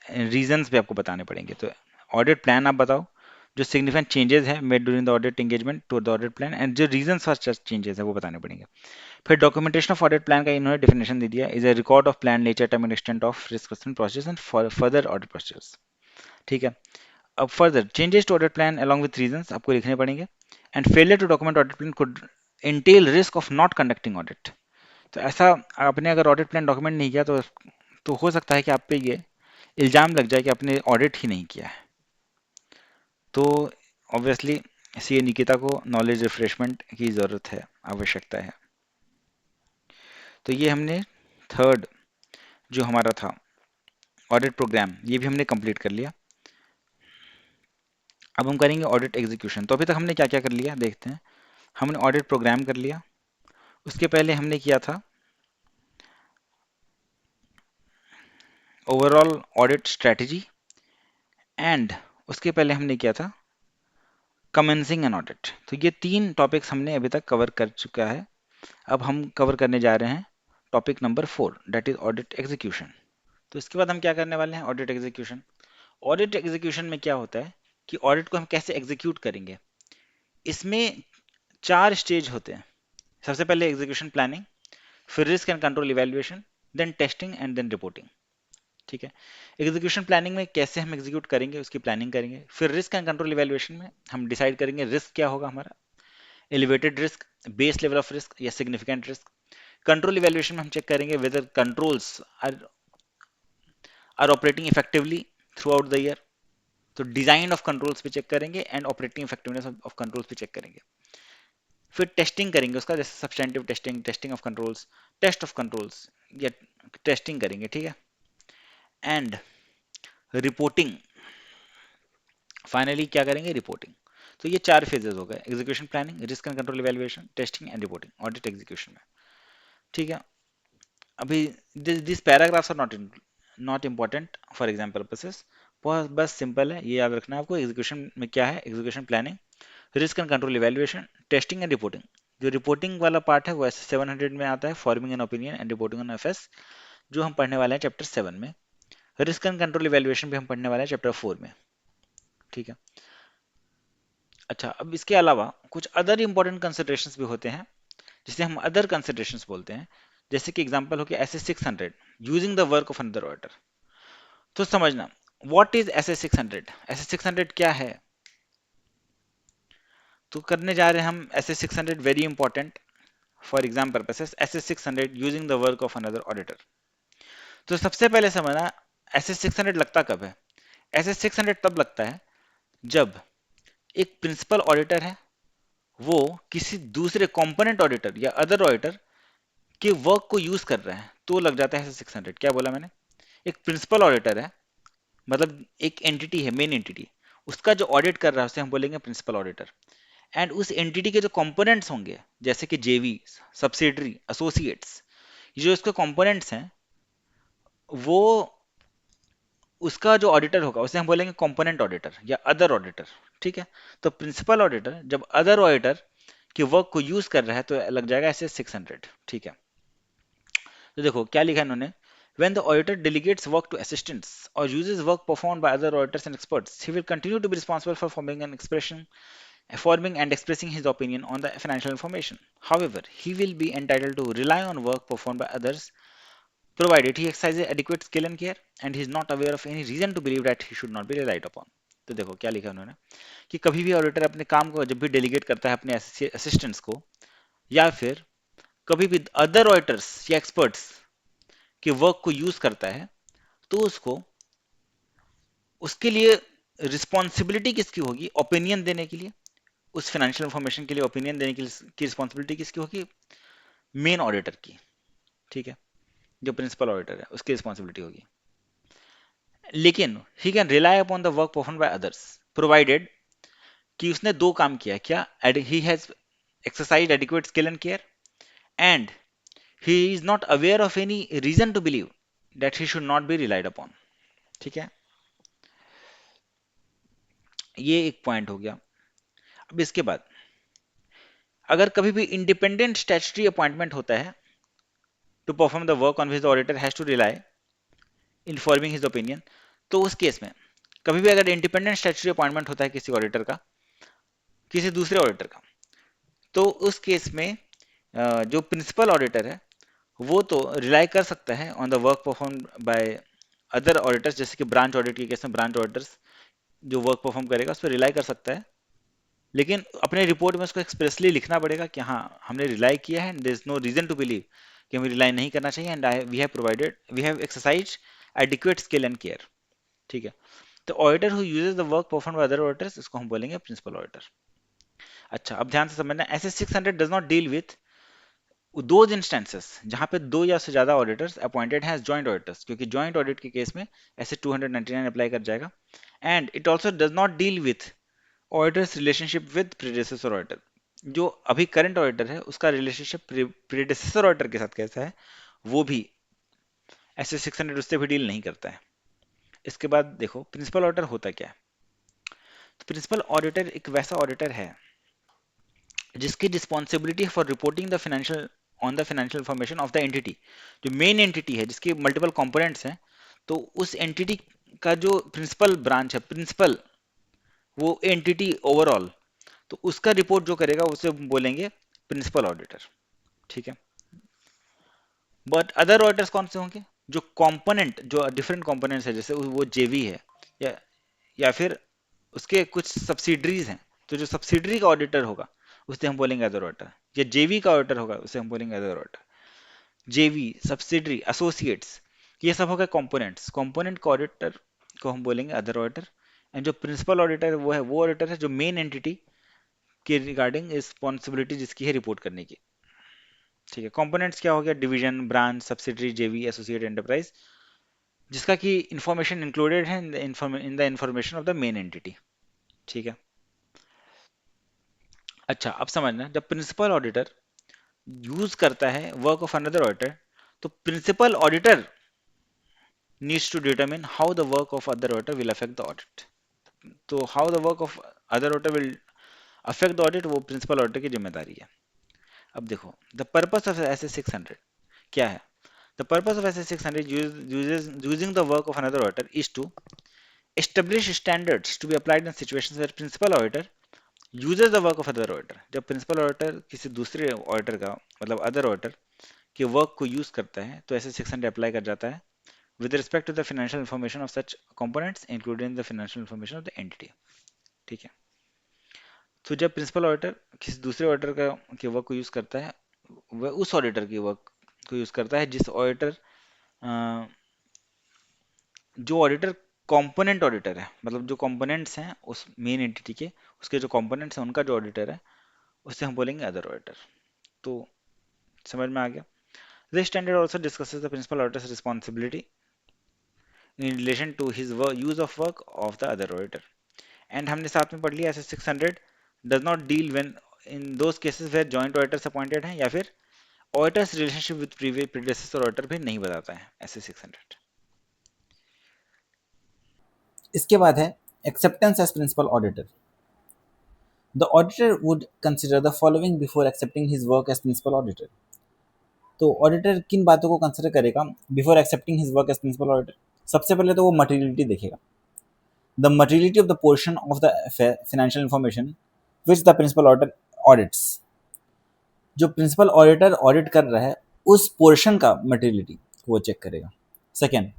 रीजंस भी आपको बताने पड़ेंगे। तो ऑडिट प्लान आप बताओ जो सिग्निफिकेंट चेंजेस है made during the audit engagement to the audit plan, and जो रीजंस फॉर सच चेंजेस है वो बताने पड़ेंगे। फिर डॉक्यूमेंटेशन ऑफ ऑडिट प्लान का इन्होंने डेफिनेशन दे दिया, is a record of plan nature time and extent of risk assessment process and further audit process. ठीक है, अब further changes to audit plan along with reasons आपको लिखने पड़ेंगे, and failure to document audit plan could entail risk of not conducting audit. तो ऐसा आपने अगर ऑडिट प्लान डॉक्यूमेंट नहीं किया तो हो सकता है कि आप पे ये इल्जाम लग जाए कि आपने ऑडिट ही नहीं किया है। तो ऑब्वियसली सीए निकिता को नॉलेज रिफ्रेशमेंट की ज़रूरत है, आवश्यकता है। तो ये हमने थर्ड जो हमारा था ऑडिट प्रोग्राम ये भी हमने कंप्लीट कर लिया। अब हम करेंगे ऑडिट एग्जीक्यूशन। तो अभी तक हमने क्या क्या कर लिया देखते हैं। हमने ऑडिट प्रोग्राम कर लिया, उसके पहले हमने किया था ओवरऑल ऑडिट स्ट्रेटजी, एंड उसके पहले हमने किया था कमेंसिंग एन ऑडिट। तो ये तीन टॉपिक्स हमने अभी तक कवर कर चुका है। अब हम कवर करने जा रहे हैं topic number 4, that is audit execution. तो इसके बाद हम क्या करने वाले हैं, ऑडिट एग्जीक्यूशन। ऑडिट एग्जीक्यूशन में क्या होता है कि ऑडिट को हम कैसे एग्जीक्यूट करेंगे, इसमें 4 स्टेज होते हैं। सबसे पहले एग्जीक्यूशन प्लानिंग, फिर risk and control evaluation, then testing and then reporting. ठीक है, एग्जीक्यूशन प्लानिंग में कैसे हम एग्जीक्यूट करेंगे उसकी प्लानिंग करेंगे। फिर रिस्क एंड कंट्रोल इवेल्युएशन में हम डिसाइड करेंगे रिस्क क्या होगा हमारा, elevated risk, base level of risk या सिग्निफिकेंट रिस्क। कंट्रोल इवेल्युएशन में हम चेक करेंगे whether controls are operating effectively throughout the year. तो डिजाइन ऑफ कंट्रोल्स पे चेक करेंगे एंड ऑपरेटिंग इफेक्टिवनेस ऑफ कंट्रोल्स पे चेक करेंगे। फिर टेस्टिंग करेंगे उसका, जैसे substantive testing, testing of controls, test of controls, या टेस्टिंग करेंगे, ठीक है। एंड रिपोर्टिंग, फाइनली क्या करेंगे, रिपोर्टिंग। तो ये 4 फेजेस हो गए, execution planning, risk and control evaluation, testing and reporting audit execution में, ठीक है। अभी this paragraphs are not important for exam purposes, बस सिंपल है, ये याद रखना है आपको। एग्जीक्यूशन में क्या है, execution planning, risk and control evaluation, testing and reporting. जो रिपोर्टिंग वाला पार्ट है वो ऐसे 700 में आता है, forming an opinion and reporting on FS, जो हम पढ़ने वाले हैं चैप्टर 7 में। रिस्क एंड कंट्रोल इवैल्यूएशन भी हम पढ़ने वाले हैं चैप्टर 4 में, ठीक है। अच्छा, अब इसके अलावा कुछ अदर इंपॉर्टेंट कंसिडरेशंस भी होते हैं, जिसे हम अदर कंसिडरेशंस बोलते हैं। जैसे कि एग्जांपल हो गया S S 600, using the work of another auditor. तो समझना, what is S S 600, S S 600 क्या है। तो करने जा रहे हैं हम S S 600, very important for exam purposes, S S 600 using the work of another auditor. तो सबसे पहले समझना, एस एस 600 लगता कब है। एस एस 600 तब लगता है जब एक प्रिंसिपल ऑडिटर है, वो किसी दूसरे कंपोनेंट ऑडिटर या अदर ऑडिटर के वर्क को यूज कर रहे हैं, तो लग जाता है 600। क्या बोला मैंने, एक प्रिंसिपल ऑडिटर है, मतलब एक एंटिटी है, मेन एंटिटी, उसका जो ऑडिट कर रहा है उसे हम बोलेंगे प्रिंसिपल ऑडिटर। एंड उस एंटिटी के जो कंपोनेंट्स होंगे, जैसे कि जेवी, सब्सिडरी, एसोसिएट्स, जो इसके कंपोनेंट्स हैं, वो उसका जो ऑडिटर होगा उसे हम बोलेंगे कंपोनेंट ऑडिटर या अदर ऑडिटर, ठीक है। तो प्रिंसिपल ऑडिटर जब अदर ऑडिटर के वर्क को यूज कर रहा है तो लग जाएगा ऐसे 600, ठीक है। तो देखो क्या लिखा है इन्होंने, when the auditor delegates work to assistants or uses work performed by other auditors and experts, he will continue to be responsible for forming and expressing his opinion on the financial information. However, he will be entitled to rely on work performed by others, provided he exercises adequate skill and care, and he is not aware of any reason to believe that he should not be relied upon. तो देखो क्या लिखा उन्होंने, कि कभी भी auditor अपने काम को जब भी डेलीगेट करता है अपने असिस्टेंट्स को, या फिर कभी भी अदर ऑडिटर्स या एक्सपर्ट्स के वर्क को यूज करता है, तो उसको उसके लिए रिस्पॉन्सिबिलिटी किसकी होगी, ओपिनियन देने के लिए, उस फाइनेंशियल इंफॉर्मेशन के लिए ओपिनियन देने की रिस्पॉन्सिबिलिटी किसकी होगी, मेन ऑडिटर की, ठीक है। जो प्रिंसिपल ऑडिटर है उसकी रिस्पॉन्सिबिलिटी होगी। लेकिन he can rely upon the work perform by others, provided कि उसने दो काम किया, क्या, he has exercise adequate skill and care, and he is not aware of any reason to believe that he should not be relied upon, ठीक है। ये एक पॉइंट हो गया। अब इसके बाद अगर कभी भी इंडिपेंडेंट स्टैट्यूटरी अपॉइंटमेंट होता है to perform the work on which the auditor has to rely in forming his opinion, तो उस केस में कभी भी अगर इंडिपेंडेंट स्टैट्यूटरी अपॉइंटमेंट होता है किसी ऑडिटर का, किसी दूसरे ऑडिटर का, तो उस केस में जो प्रिंसिपल ऑडिटर है वो तो रिलाई कर सकता है on the work perform by other auditors, जैसे कि ब्रांच ऑडिट के केस में ब्रांच ऑडिटर्स जो वर्क परफॉर्म करेगा उस पर रिलाई कर सकता है, लेकिन अपने रिपोर्ट में उसको एक्सप्रेसली लिखना पड़ेगा कि हाँ हमने रिलाई किया है, there is no reason to believe कि हमें रिलाई नहीं करना चाहिए, and we have exercise adequate skill and care, ठीक है। तो auditor who uses the work perform by other auditors, इसको हम बोलेंगे प्रिंसिपल ऑडिटर। अच्छा, अब ध्यान से समझना, SA 600 does not deal with those instances जहां पे दो या से ज्यादा ऑडिटर्स अपॉइंटेड हैं जॉइंट ऑडिटर्स, क्योंकि जॉइंट ऑडिट के केस में ऐसे 299 अप्लाई कर जाएगा। And it also does not deal with auditors relationship with predecessor auditor, जो अभी करंट ऑडिटर है उसका रिलेशनशिप प्रीडेसेसर ऑडिटर के साथ कैसा है, वो भी ऐसे 600 उससे भी डील नहीं करता है। इसके बाद देखो प्रिंसिपल ऑडिटर होता क्या है। तो प्रिंसिपल ऑडिटर एक वैसा ऑडिटर है जिसकी responsibility for reporting the financial on the financial information of the entity, जो मेन एंटिटी है जिसके मल्टीपल कंपोनेंट्स हैं, तो उस एंटिटी का जो प्रिंसिपल ब्रांच है, प्रिंसिपल वो एंटिटी ओवरऑल, तो उसका रिपोर्ट जो करेगा उसे बोलेंगे प्रिंसिपल ऑडिटर, ठीक है। बट अदर ऑडिटर्स कौन से होंगे, जो कंपोनेंट जो डिफरेंट कंपोनेंट्स है, जैसे वो जेवी है, या या फिर उसके कुछ सब्सिडरीज हैं, तो जो सब्सिडरी का ऑडिटर होगा उसे हम बोलेंगे अदर ऑडिटर, या जेवी का ऑडिटर होगा उसे हम बोलेंगे अदर ऑडिटर। जेवी, सब्सिडरी, एसोसिएट्स, ये सब हो गए कंपोनेंट्स, कंपोनेंट का ऑडिटर को हम बोलेंगे अदर ऑडिटर, एंड जो प्रिंसिपल ऑडिटर वो ऑडिटर है जो मेन एंटिटी के रिगार्डिंग रिस्पॉन्सिबिलिटी जिसकी है रिपोर्ट करने की। ठीक है, कंपोनेंट्स क्या हो गया, डिवीजन, ब्रांच, सब्सिडरी, जेवी, एसोसिएट, एंटरप्राइज, जिसका कि इंफॉर्मेशन इंक्लूडेड है in the information of the main entity. ठीक है, अच्छा अब समझना, जब प्रिंसिपल ऑडिटर यूज करता है वर्क ऑफ अनदर ऑडिटर, तो principal auditor needs to determine how the work of other auditor will affect the audit. तो how the work of other auditor will affect the audit, वो principal auditor की जिम्मेदारी है। अब देखो, the purpose of S S 600 क्या है। The purpose of S S 600 using the work of another auditor is to establish standards to be applied in situations where principal auditor uses the work of other auditor। जब principal auditor किसी दूसरे auditor का मतलब other auditor के work को use करता है तो ऐसे 600 अप्लाई कर जाता है with respect to the financial information of such components including the financial information of the entity। ठीक है, तो जब प्रिंसिपल ऑडिटर किसी दूसरे ऑडिटर का के वर्क को यूज करता है, वह उस ऑडिटर की वर्क को यूज करता है जिस ऑडिटर जो ऑडिटर कंपोनेंट ऑडिटर है, मतलब जो कंपोनेंट्स हैं उस मेन एंटिटी के, उसके जो कंपोनेंट्स हैं उनका जो ऑडिटर है, उससे हम बोलेंगे अदर ऑडिटर। तो समझ में आ गया। This standard also discusses the principal auditors responsibility in relation to his use of work of the other auditor. And हमने साथ में पढ़ लिया SA 600 does not deal when in those cases where joint auditors appointed हैं, या फिर auditors relationship with previous predecessor auditor भी नहीं बताता है ऐसे 600। इसके बाद है acceptance as principal auditor. The auditor would consider the following before accepting his work as principal auditor. तो ऑडिटर किन बातों को कंसिडर करेगा before accepting his work as principal auditor? सबसे पहले तो वो मटेरियलिटी देखेगा, the materiality of the portion of the financial information which the principal auditor audits. जो प्रिंसिपल ऑडिटर ऑडिट कर रहा है उस पोर्शन का मटेरियलिटी वो चेक करेगा। Second,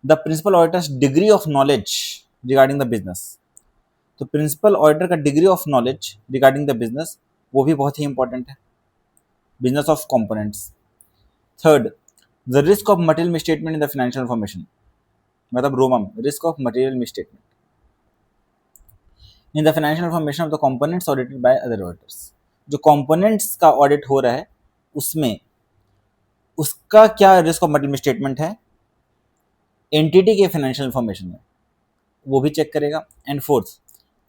the principal auditors degree of knowledge regarding the business. तो प्रिंसिपल ऑडिटर का degree of knowledge regarding the business वो भी बहुत ही इंपॉर्टेंट है, business of components. Third, the risk of material misstatement in the financial information, मतलब ROMM risk of material misstatement in the financial information of the components audited by other auditors. जो components का audit हो रहा है उसमें उसका क्या risk of material misstatement है एंटिटी के फाइनेंशियल इंफॉर्मेशन में, वो भी चेक करेगा। And fourth,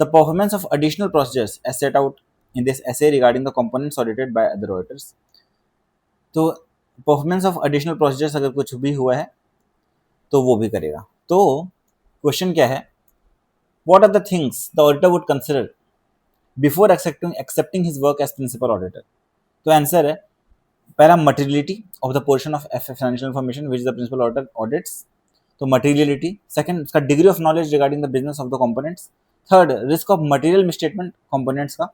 the performance of additional procedures as set out in this SA regarding the components audited by other auditors. तो परफॉर्मेंस ऑफ एडिशनल प्रोसीजर्स अगर कुछ भी हुआ है तो वो भी करेगा। तो क्वेश्चन क्या है, what are the things the auditor would consider before accepting his work as principal auditor? तो आंसर है पहला materiality of the portion of financial information which the principal auditor audits, तो मटेरियलिटी। सेकंड, उसका degree of knowledge regarding the business of the components. Third, risk of material misstatement components का।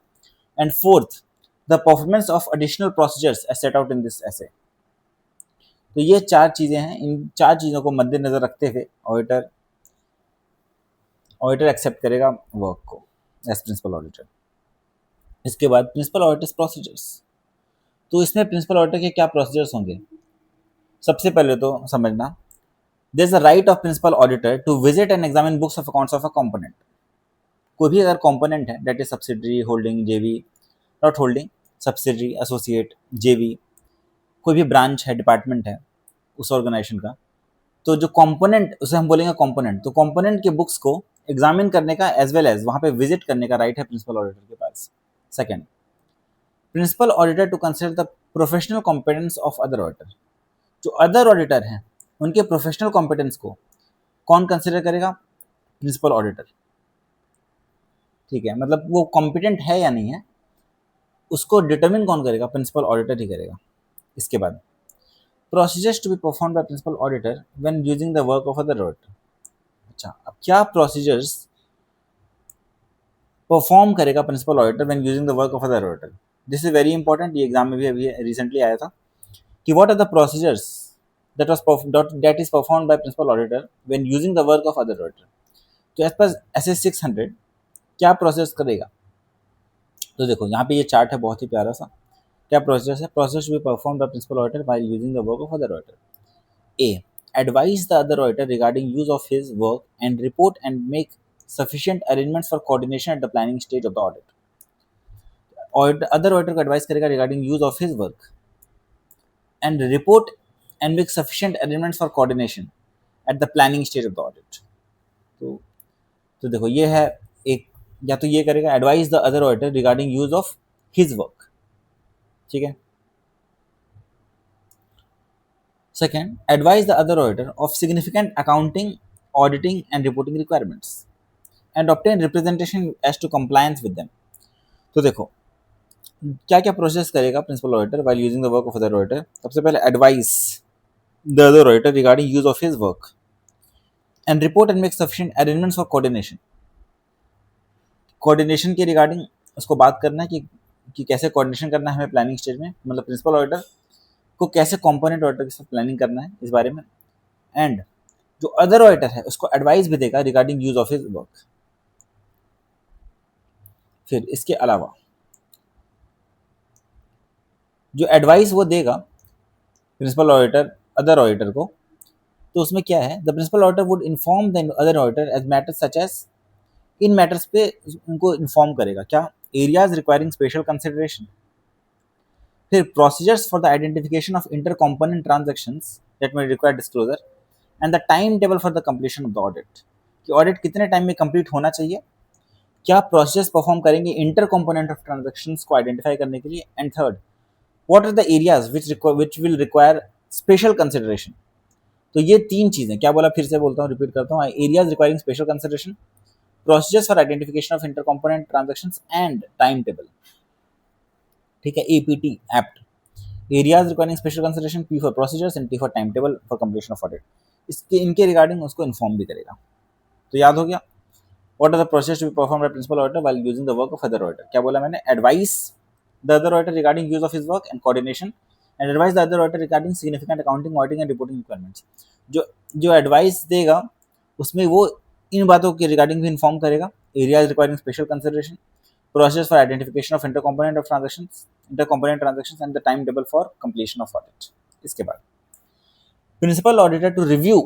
And fourth, the performance of additional procedures as set out in this SA. तो ये चार चीजें हैं, इन चार चीजों को मद्देनजर रखते हुए ऑडिटर एक्सेप्ट करेगा वर्क को एज प्रिंसिपल ऑडिटर। इसके बाद प्रिंसिपल ऑडिटर्स प्रोसीजर्स। तो इसमें प्रिंसिपल ऑडिटर के क्या प्रोसीजर्स होंगे? सबसे पहले तो समझना, there is a right of principal auditor to visit and examine books of accounts of a component. कोई भी अगर कंपोनेंट है that is subsidiary, holding, JV, not holding, subsidiary, associate, JV, कोई भी ब्रांच है, डिपार्टमेंट है उस ऑर्गेनाइजेशन का, तो जो कंपोनेंट उसे हम बोलेंगे कंपोनेंट, तो कंपोनेंट के बुक्स को एग्जामिन करने का एज वेल एज वहाँ पे विजिट करने का राइट है प्रिंसिपल ऑडिटर के पास। Second, principal auditor to consider the professional competence of other auditor. जो अदर ऑडिटर हैं उनके प्रोफेशनल कॉम्पिटेंस को कौन कंसिडर करेगा? Principal auditor. ठीक है, मतलब वो कॉम्पिटेंट है या नहीं है उसको डिटरमिन कौन करेगा? प्रिंसिपल ऑडिटर ही करेगा। इसके बाद procedures to be perform by principal auditor when using the work of other auditor. अच्छा, अब क्या प्रोसीजर्स परफॉर्म करेगा principal auditor when using the work of other auditor? This is very important, ये exam में भी अभी रिसेंटली आया था कि what are the procedures that is performed by principal auditor when using the work of other auditor। तो as per SS 600 क्या process करेगा? तो देखो यहाँ पे ये चार्ट है बहुत ही प्यारा सा। क्या प्रोसेस है? Process to be perform by principal auditor while using the work of other auditor. A, advise the other auditor regarding use of his work and report and make sufficient arrangements for coordination at the planning stage of the audit. Other auditor को advise करेगा regarding use of his work and report and make sufficient arrangements for coordination at the planning stage of the audit. तो देखो ये है एक, या तो ये करेगा advise the other auditor regarding use of his work, ठीक है. Second, advise the other auditor of significant accounting, auditing and reporting requirements and obtain representation as to compliance with them. तो देखो क्या क्या प्रोसेस करेगा principal auditor while using the work of other auditor. सबसे पहले advise the other auditor regarding use of his work and report and make sufficient arrangements for coordination. Coordination के regarding उसको बात करना है कि कैसे कोऑर्डिनेशन करना है हमें प्लानिंग स्टेज में, मतलब प्रिंसिपल ऑडिटर को कैसे कंपोनेंट ऑडिटर के साथ प्लानिंग करना है इस बारे में. एंड जो अदर ऑडिटर है उसको एडवाइस भी देगा regarding use of his work. फिर इसके अलावा जो एडवाइस वो देगा प्रिंसिपल ऑडिटर अदर ऑडिटर को, तो उसमें क्या है, the principal auditor would inform the other auditor as matters such as, इन मैटर्स पे उनको इन्फॉर्म करेगा क्या, एरियाज रिक्वायरिंग स्पेशल कंसिडरेशन. फिर procedures for the identification of inter component transactions that may require disclosure and the time table for the completion of the audit, कि audit कितने time में complete होना चाहिए, क्या प्रोसेस परफॉर्म करेंगे inter component of transactions को identify करने के लिए. And third, what are the areas which will require special consideration. तो ये तीन चीजें, क्या बोला फिर से बोलता हूँ, रिपीट करता हूँ, areas requiring special consideration, procedures for identification of inter component transactions and time table, ठीक है, APT apt. Areas requiring special consideration, P for procedures and T for time table for completion of audit. इनके regarding उसको inform भी करेगा. तो याद हो गया. What are the process to be performed by principal auditor while using the work of other auditor? क्या बोला मैंने, advise the other auditor regarding use of his work and coordination, and advise the other auditor regarding significant accounting, auditing and reporting requirements. जो advice देगा उसमें वो इन बातों के regarding भी इन्फॉर्म करेगा, areas requiring special consideration, process for identification of inter component transactions and the time table for completion of audit. इसके बाद principal auditor to review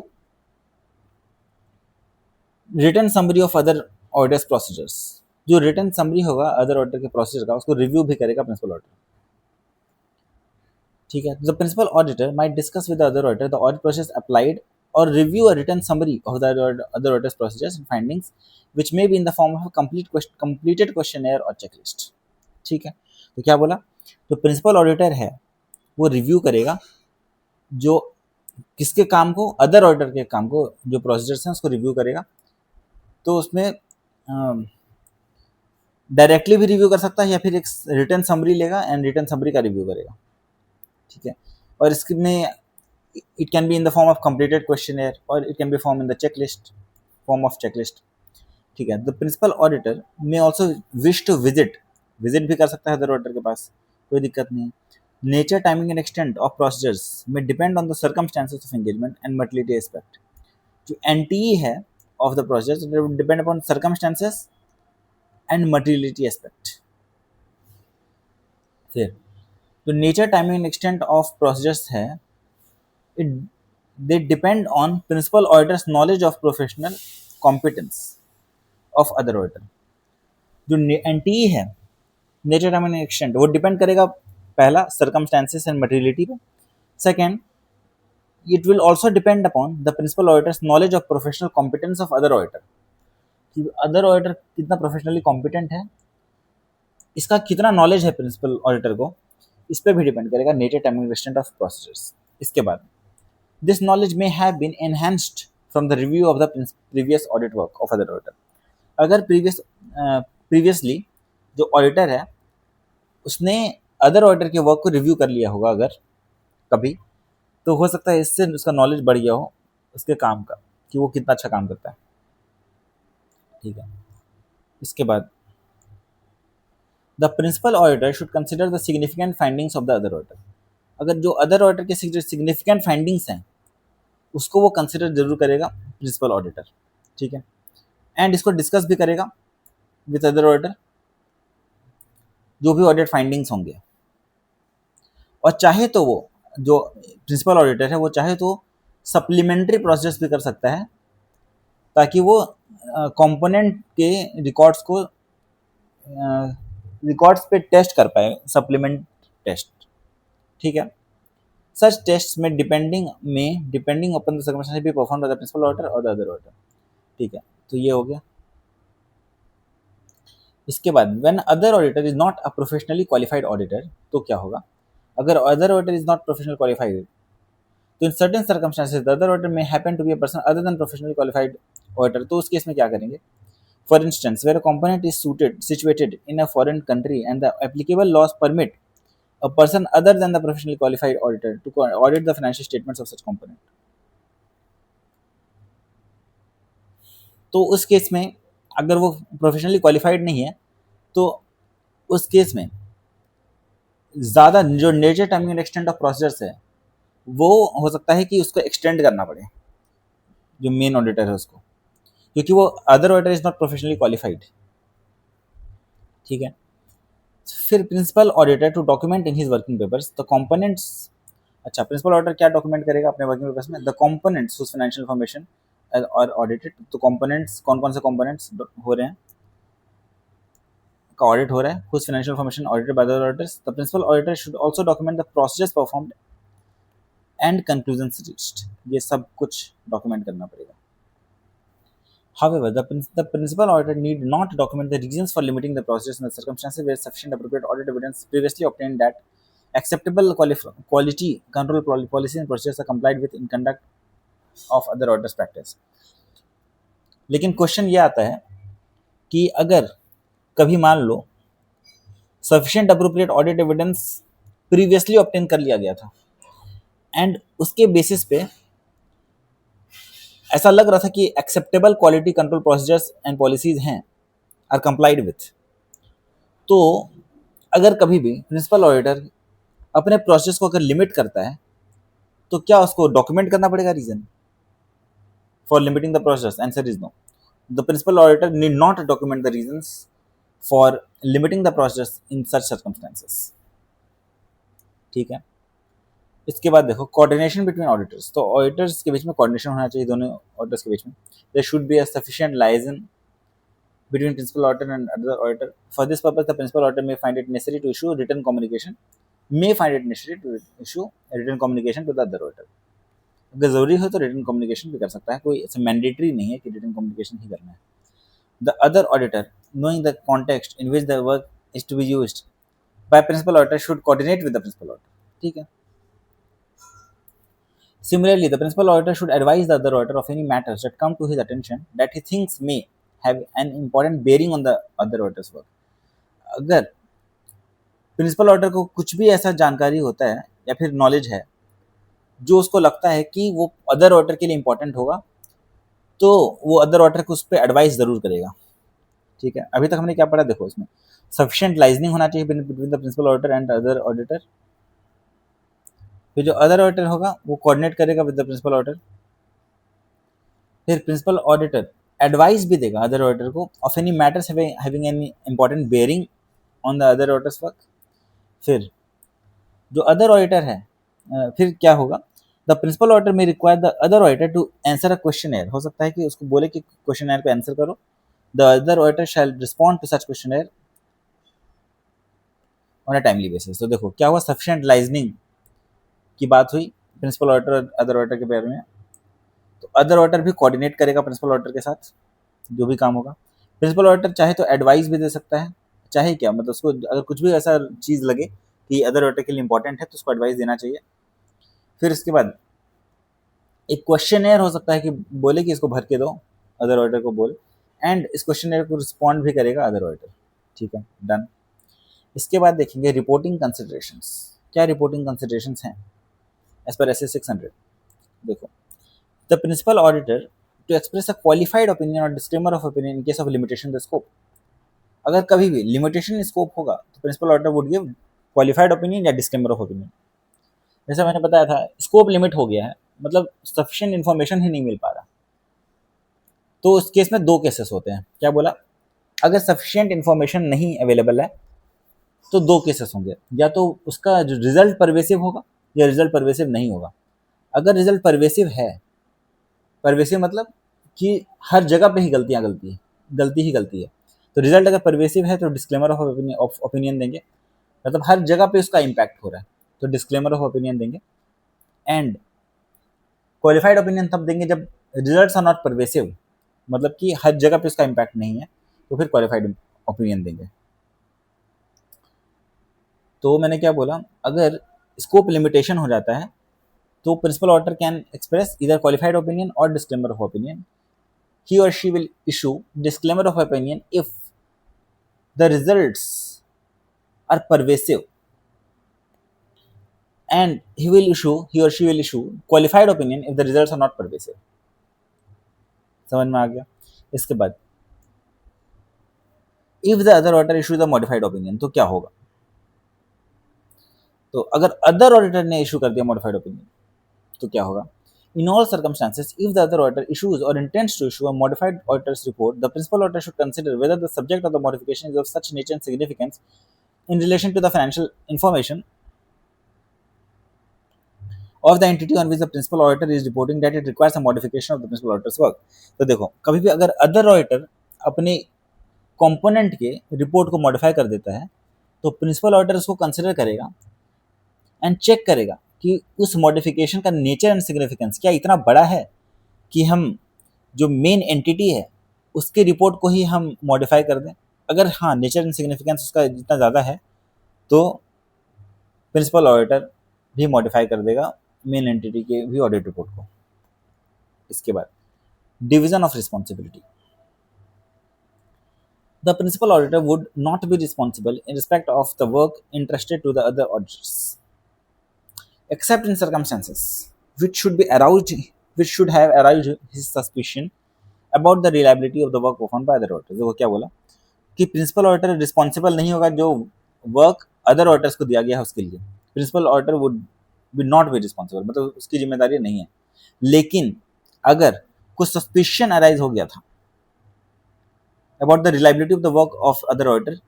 return summary of other auditors procedures. जो return summary होगा other auditor के procedure का, उसको review भी करेगा principal auditor, ठीक है. The principal auditor might discuss with the other auditor the audit process applied or review a return summary of the other auditors procedures and findings which may be in the form of completed questionnaire or checklist, ठीक है. तो क्या बोला, तो principal auditor है वो review करेगा जो किसके काम को, अदर ऑडिटर के काम को, जो प्रोसीजर्स हैं उसको रिव्यू करेगा. तो उसमें डायरेक्टली भी रिव्यू कर सकता है या फिर एक रिटर्न समरी लेगा एंड रिटर्न समरी का रिव्यू करेगा, ठीक है. और इसमें it can be in the form of completed questionnaire और it can be form in the checklist, form of checklist, ठीक है. The principal auditor may also wish to visit भी कर सकता है अदर ऑडिटर के पास, कोई दिक्कत नहीं. Nature, timing and extent of procedures may depend on the circumstances of engagement and materiality aspect. जो एनटीई है of the process depend upon circumstances and materiality aspect. फिर तो nature, timing and extent of procedures है, it they depend on principal auditors knowledge of professional competence of other auditor. जो NTE है, nature, timing and extent, वो depend करेगा पहला circumstances and materiality पे. Second, it will also depend upon the principal auditor's knowledge of professional competence of other auditor, कि other auditor कितना professionally competent है, इसका कितना नॉलेज है प्रिंसिपल ऑडिटर को, इस पर भी डिपेंड करेगा nature, timing, extent of procedures. इसके बाद this knowledge may have been enhanced from the review of the previous audit work of other auditor. अगर प्रीवियसली जो ऑडिटर है उसने अदर ऑडिटर के वर्क को रिव्यू कर लिया होगा अगर कभी, तो हो सकता है इससे उसका नॉलेज बढ़ गया हो उसके काम का, कि वो कितना अच्छा काम करता है, ठीक है. इसके बाद the principal auditor should consider the significant findings of the other auditor. अगर जो अदर ऑडिटर के जो सिग्निफिकेंट फाइंडिंग्स हैं उसको वो कंसिडर जरूर करेगा प्रिंसिपल ऑडिटर, ठीक है. एंड इसको डिस्कस भी करेगा विद अदर ऑडिटर जो भी ऑडिट फाइंडिंग्स होंगे. और चाहे तो वो जो प्रिंसिपल ऑडिटर है वो चाहे तो सप्लीमेंट्री प्रोसेस भी कर सकता है ताकि वो कंपोनेंट के रिकॉर्ड्स को रिकॉर्ड्स पे टेस्ट कर पाए, सप्लीमेंट टेस्ट, ठीक है। Such test may depending upon the circumstances be performed by the principal auditor और द अदर ऑडिटर, ठीक है। तो ये हो गया। इसके बाद when other auditor is not a professionally qualified auditor, तो क्या होगा? अगर other auditor is not professional qualified, तो in certain circumstances the other auditor may happen to be a person other than professionally qualified auditor. तो उस case में क्या करेंगे? For instance, where a component is situated in a foreign country and the applicable laws permit a person other than the professionally qualified auditor to audit the financial statements of such component. तो उस case में अगर वो professionally qualified नहीं है, तो उस case में ज़्यादा जो nature timing and extent of procedures है, वो हो सकता है कि उसको एक्सटेंड करना पड़े, जो मेन ऑडिटर है उसको, क्योंकि वो other auditor is not professionally qualified, ठीक है। फिर principal auditor to document in his working papers the components. अच्छा, प्रिंसिपल ऑडिटर क्या डॉक्यूमेंट करेगा अपने वर्किंग पेपर्स में? The components whose financial information are audited. तो कंपोनेंट्स कौन कौन से कंपोनेंट्स हो रहे हैं का ऑडिट हो रहा है? Whose financial information audited by the auditors. The principal auditor should also document the procedures performed and conclusions reached. ये सब कुछ डॉक्यूमेंट करना पड़ेगा। However, the principal auditor need not document the reasons for limiting the procedures in the circumstances where sufficient appropriate audit evidence previously obtained that acceptable quality control policies and procedures are complied with in conduct of other auditors practice. लेकिन question ये आता है कि अगर कभी मान लो sufficient appropriate audit evidence previously obtain कर लिया गया था एंड उसके बेसिस पे ऐसा लग रहा था कि acceptable quality control procedures and policies हैं, आर कंप्लाइड विथ, तो अगर कभी भी प्रिंसिपल ऑडिटर अपने प्रोसेस को अगर लिमिट करता है, तो क्या उसको डॉक्यूमेंट करना पड़ेगा reason for limiting the process? Answer is no. The principal auditor need not document the reasons for limiting the process in such circumstances, ठीक है। इसके बाद देखो कोऑर्डिनेशन बिटवीन ऑडिटर्स। तो ऑडिटर्स के बीच में कोऑर्डिनेशन होना चाहिए, दोनों ऑडिटर्स के बीच में। There should be a sufficient liaison between principal auditor and other auditor. For this purpose, the principal auditor may find it necessary to issue written communication to the other auditor. अगर जरूरी हो तो written communication भी कर सकता है, कोई ऐसा मैंडेटरी नहीं है कि रिटन कम्युनिकेशन ही करना है। The other auditor knowing the context in which the work is to be used by principal auditor should coordinate with the principal auditor, ठीक है। Similarly, the principal auditor should advise the other auditor of any matters that come to his attention that he thinks may have an important bearing on the other auditor's work. अगर principal auditor को कुछ भी ऐसा जानकारी होता है या फिर नॉलेज है जो उसको लगता है कि वो अदर ऑडिटर के लिए इंपॉर्टेंट होगा, तो वो अदर ऑडिटर को उस पर एडवाइस जरूर करेगा, ठीक है। अभी तक हमने क्या पढ़ा? देखो, इसमें सफिशिएंट लाइजनिंग होना चाहिए between the principal auditor and other auditor. फिर जो अदर ऑडिटर होगा वो कोऑर्डिनेट करेगा विद द प्रिंसिपल ऑडिटर। फिर प्रिंसिपल ऑडिटर एडवाइस भी देगा अदर ऑडिटर को of any matters having any important bearing on the other auditors work. फिर जो अदर ऑडिटर है, फिर क्या होगा? The principal auditor may require the other auditor to answer a questionnaire. हो सकता है कि उसको बोले कि क्वेश्चनएयर पे आंसर करो। The other auditor shall respond to such questionnaire on a timely basis. तो देखो क्या हुआ, सफिशिएंट लाइजनिंग की बात हुई प्रिंसिपल ऑडिटर और अदर ऑडिटर के बारे में। तो अदर ऑडिटर भी कोऑर्डिनेट करेगा प्रिंसिपल ऑडिटर के साथ जो भी काम होगा। प्रिंसिपल ऑडिटर चाहे तो एडवाइस भी दे सकता है, चाहे क्या, मतलब उसको अगर कुछ भी ऐसा चीज़ लगे कि अदर ऑडिटर के लिए इंपॉर्टेंट है तो उसको एडवाइस देना चाहिए। फिर इसके बाद एक क्वेश्चनएयर हो सकता है कि बोले कि इसको भर के दो, अदर ऑडिटर को बोल, एंड इस क्वेश्चनएयर को रिस्पॉन्ड भी करेगा अदर ऑडिटर, ठीक है, डन। इसके बाद देखेंगे रिपोर्टिंग कंसिडरेशंस। क्या रिपोर्टिंग कंसिडरेशंस हैं एज पर एस 600? देखो, the principal auditor to express a qualified opinion और disclaimer of opinion in case of limitation the scope. अगर कभी भी लिमिटेशन स्कोप होगा तो principal auditor would give qualified opinion या डिस्क्लेमर ऑफ ओपिनियन। जैसा मैंने बताया था, स्कोप लिमिट हो गया है, मतलब सफिशिएंट इन्फॉर्मेशन ही नहीं मिल पा रहा, तो उस केस में दो केसेस होते हैं। क्या बोला? अगर सफिशिएंट इन्फॉर्मेशन नहीं अवेलेबल है तो दो केसेस होंगे, या तो उसका जो रिजल्ट परवेसिव होगा या रिजल्ट परवेसिव नहीं होगा। अगर रिजल्ट परवेसिव है, परवेसिव मतलब कि हर जगह पे ही गलती ही गलती है। तो रिजल्ट अगर परवेसिव है तो डिस्क्लेमर ऑफ ओपिनियन देंगे, मतलब हर जगह पे उसका इम्पैक्ट हो रहा है तो डिस्क्लेमर ऑफ ओपिनियन देंगे। एंड क्वालिफाइड ओपिनियन तब देंगे जब रिजल्ट्स आर नॉट परवेसिव, मतलब कि हर जगह पे उसका इम्पैक्ट नहीं है, तो फिर क्वालिफाइड ओपिनियन देंगे। तो मैंने क्या बोला, अगर स्कोप लिमिटेशन हो जाता है तो principal auditor can express either qualified opinion और disclaimer of opinion. He or she will issue disclaimer of opinion if the results are pervasive, and he or she will issue qualified opinion if the results are not pervasive। समझ में आ गया। इसके बाद if the other auditor issue the modified opinion तो क्या होगा, तो अगर अदर ऑडिटर ने इशू कर दिया मॉडिफाइड ओपिनियन तो क्या होगा। In all circumstances, if the other auditor issues or intends to issue a modified auditor's report, the principal auditor should consider whether the subject of the modification is of such nature and significance in relation to the financial information of the entity on which the principal auditor is reporting that it requires a modification of the principal auditor's work। तो देखो, कभी भी अगर other auditor अपने component के report को modify कर देता है तो प्रिंसिपल ऑडिटर उसको कंसिडर करेगा एंड चेक करेगा कि उस मॉडिफिकेशन का नेचर एंड सिग्निफिकेंस क्या इतना बड़ा है कि हम जो मेन एंटिटी है उसके रिपोर्ट को ही हम मॉडिफाई कर दें। अगर हाँ नेचर एंड सिग्निफिकेंस उसका जितना ज़्यादा है तो प्रिंसिपल ऑडिटर भी मॉडिफाई कर देगा मेन एंटिटी के भी ऑडिट रिपोर्ट को। इसके बाद division of responsibility. The principal auditor would not be responsible in respect of the work interested to the other auditors except in circumstances which should have aroused his suspicion about the reliability of the work performed by other auditors। देखो क्या बोला कि principal auditor responsible नहीं होगा जो work other auditors को दिया गया है उसके लिए। Principal auditor would be not be responsible, मतलब उसकी जिम्मेदारी नहीं है। लेकिन अगर कुछ सस्पिशन अराइज हो गया था about the reliability of the work of other auditor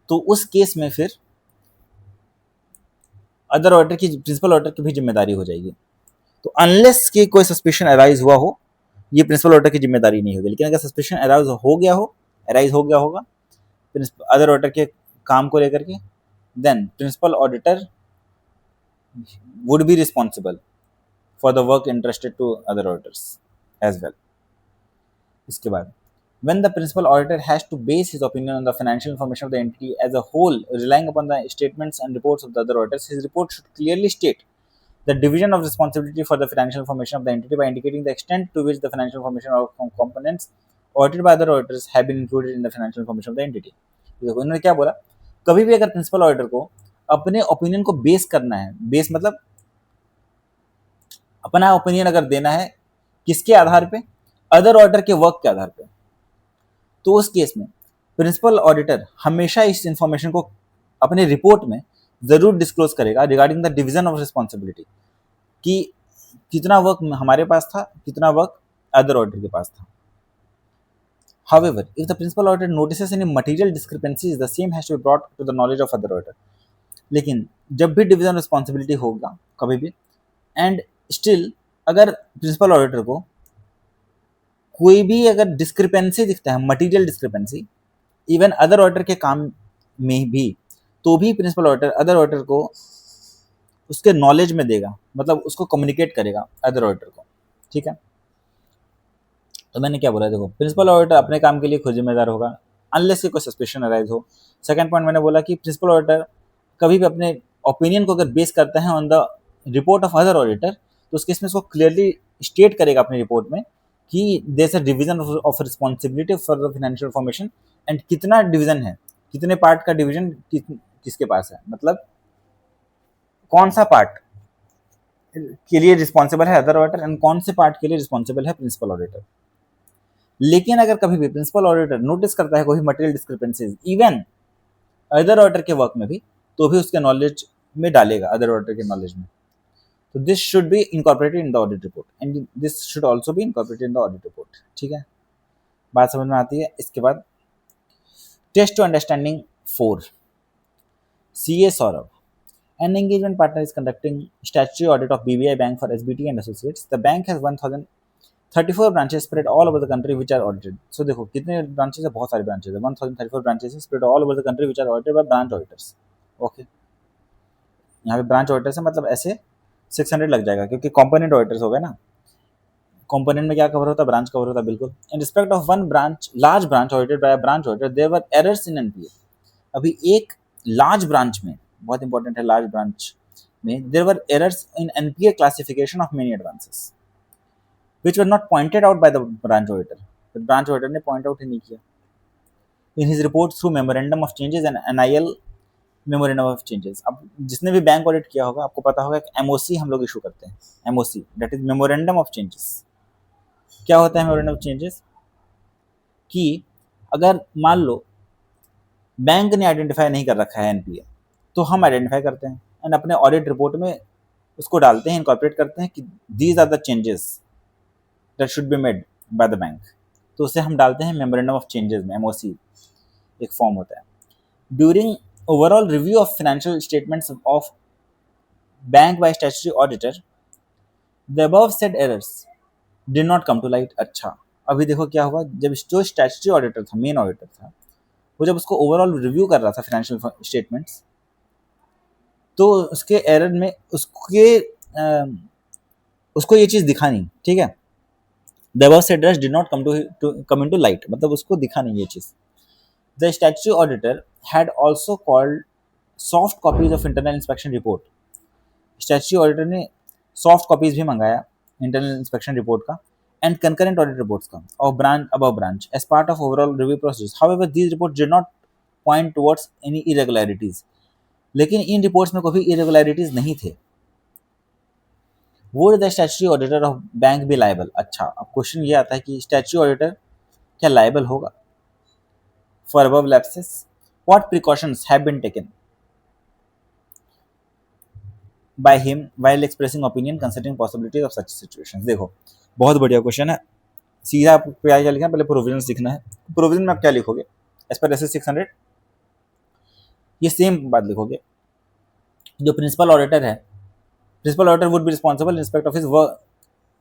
तो उस केस में फिर अदर ऑडिटर की प्रिंसिपल ऑडिटर की भी जिम्मेदारी हो जाएगी। तो अनलेस कि कोई सस्पिशन अराइज हुआ हो ये प्रिंसिपल ऑडिटर की जिम्मेदारी नहीं होगी। लेकिन अगर सस्पिशन अराइज हो गया होगा अदर ऑडिटर के काम को लेकर के, then principal auditor would be responsible for the work interested to other auditors as well. इसके बाद when the principal auditor has to base his opinion on the financial information of the entity as a whole, relying upon the statements and reports of the other auditors, his report should clearly state the division of responsibility for the financial information of the entity by indicating the extent to which the financial information of components audited by other auditors have been included in the financial information of the entity। देखो इन्होंने क्या बोला, कभी भी अगर principal auditor को अपने opinion को बेस करना है, बेस मतलब अपना ओपिनियन अगर देना है किसके आधार पे, अदर ऑडिटर के वर्क के आधार पे, तो उस केस में प्रिंसिपल ऑडिटर हमेशा इस इंफॉर्मेशन को अपने रिपोर्ट में जरूर डिस्क्लोज करेगा regarding the division of responsibility कि कितना वर्क हमारे पास था, कितना वर्क अदर ऑडिटर के पास था। However, if the principal auditor notices any material discrepancies, the same has to be brought to the knowledge of other auditor। लेकिन जब भी डिवीजन रिस्पॉन्सिबिलिटी होगा कभी भी एंड स्टिल अगर प्रिंसिपल ऑडिटर को कोई भी अगर डिस्क्रिपेंसी दिखता है, material discrepancy even other auditor के काम में भी, तो भी प्रिंसिपल ऑडिटर अदर ऑडिटर को उसके नॉलेज में देगा, मतलब उसको कम्युनिकेट करेगा अदर ऑडिटर को। ठीक है, तो मैंने क्या बोला, देखो प्रिंसिपल ऑडिटर अपने काम के लिए खुद जिम्मेदार होगा अनलेस कि कोई सस्पेशन अराइज हो। सेकंड पॉइंट मैंने बोला कि प्रिंसिपल ऑडिटर कभी भी अपने ओपिनियन को अगर बेस करता है on the report of other auditor तो उस केस में उसको क्लियरली स्टेट करेगा अपने रिपोर्ट में कि there is a division of responsibility for the financial information and कितना डिवीजन है, कितने पार्ट का डिवीजन किसके पास है, मतलब कौन सा पार्ट के लिए रिस्पॉन्सिबल है अदर ऑडिटर एंड कौन से पार्ट के लिए रिस्पॉन्सिबल है प्रिंसिपल ऑडिटर। लेकिन अगर कभी भी प्रिंसिपल ऑडिटर नोटिस करता है कोई material discrepancies even other auditor के वर्क में भी, तो भी उसके नॉलेज में डालेगा, अदर ऑडिटर के नॉलेज में। तो this should be incorporated in the audit report and this should also be incorporated in the audit report. ठीक है, बात समझ में आती है। इसके बाद test to understanding 4 CA Saurabh, an engagement partner is conducting statutory audit of BBI Bank for SBT and Associates। The bank has 1,000 34 branches spread all over the country which are audited. So देखो कितने branches है, बहुत सारे branches है, 1034 branches spread all over the country which are audited by branch auditors. Okay, यहाँ पे branch auditors है मतलब ऐसे 600 लग जाएगा क्योंकि कंपोनेंट ऑडिटर्स हो गए ना। कंपोनेंट में क्या कवर होता है, ब्रांच कवर होता है, बिल्कुल। In respect of one branch large branch audited by branch auditor there were errors in NPA. अभी एक लार्ज ब्रांच में, बहुत इंपॉर्टेंट है, लार्ज ब्रांच में there were errors in NPA classification of many advances which were not pointed out by the branch auditor, but branch auditor ने point out ही नहीं किया in his report through memorandum of changes and NIL memorandum of changes। अब जिसने भी bank audit किया होगा आपको पता होगा कि एमओसी हम लोग इशू करते हैं, MOC that is memorandum of changes. क्या होता है मेमोरेंडम ऑफ चेंजेस? कि अगर मान लो बैंक ने आइडेंटिफाई नहीं कर रखा है एनपीए, तो हम आइडेंटिफाई करते हैं एंड अपने ऑडिट रिपोर्ट में उसको डालते हैं, इनकॉर्पोरेट करते हैं कि these are the changes that should be made by the bank. तो उसे हम डालते हैं मेमोरेंडम ऑफ चेंजेस में, एमओसी एक फॉर्म होता है। During overall review of financial statements of bank by statutory auditor the above said errors did not come to light. अच्छा, अभी देखो क्या हुआ, जब जो स्टैट्यूटरी ऑडिटर था, मेन ऑडिटर था, वो जब उसको ओवरऑल रिव्यू कर रहा था फाइनेंशियल स्टेटमेंट्स, तो उसके एरर में उसको ये चीज़ दिखा नहीं, ठीक है। The above said errors did not come into light, मतलब उसको दिखा नहीं ये चीज़। The statutory auditor had also called soft copies of internal inspection report। Statutory auditor ने soft copies भी मंगाया internal inspection report का and concurrent audit reports का of branch above branch as part of overall review process। However, these reports did not point towards any irregularities। लेकिन इन reports में कोई irregularities नहीं थे। Would the statutory auditor of bank be liable? अच्छा, अब question ये आता है कि statutory auditor क्या liable होगा for above lapses? What precautions have been taken by him while expressing opinion considering possibilities of such situations? देखो बहुत बढ़िया क्वेश्चन है। सीधा आपको क्या लिखना है, पहले प्रोविजन लिखना है। प्रोविजन में आप क्या लिखोगे? एज पर एस 600 ये सेम बात लिखोगे। जो प्रिंसिपल ऑडिटर है, principal auditor would be responsible in respect of his work,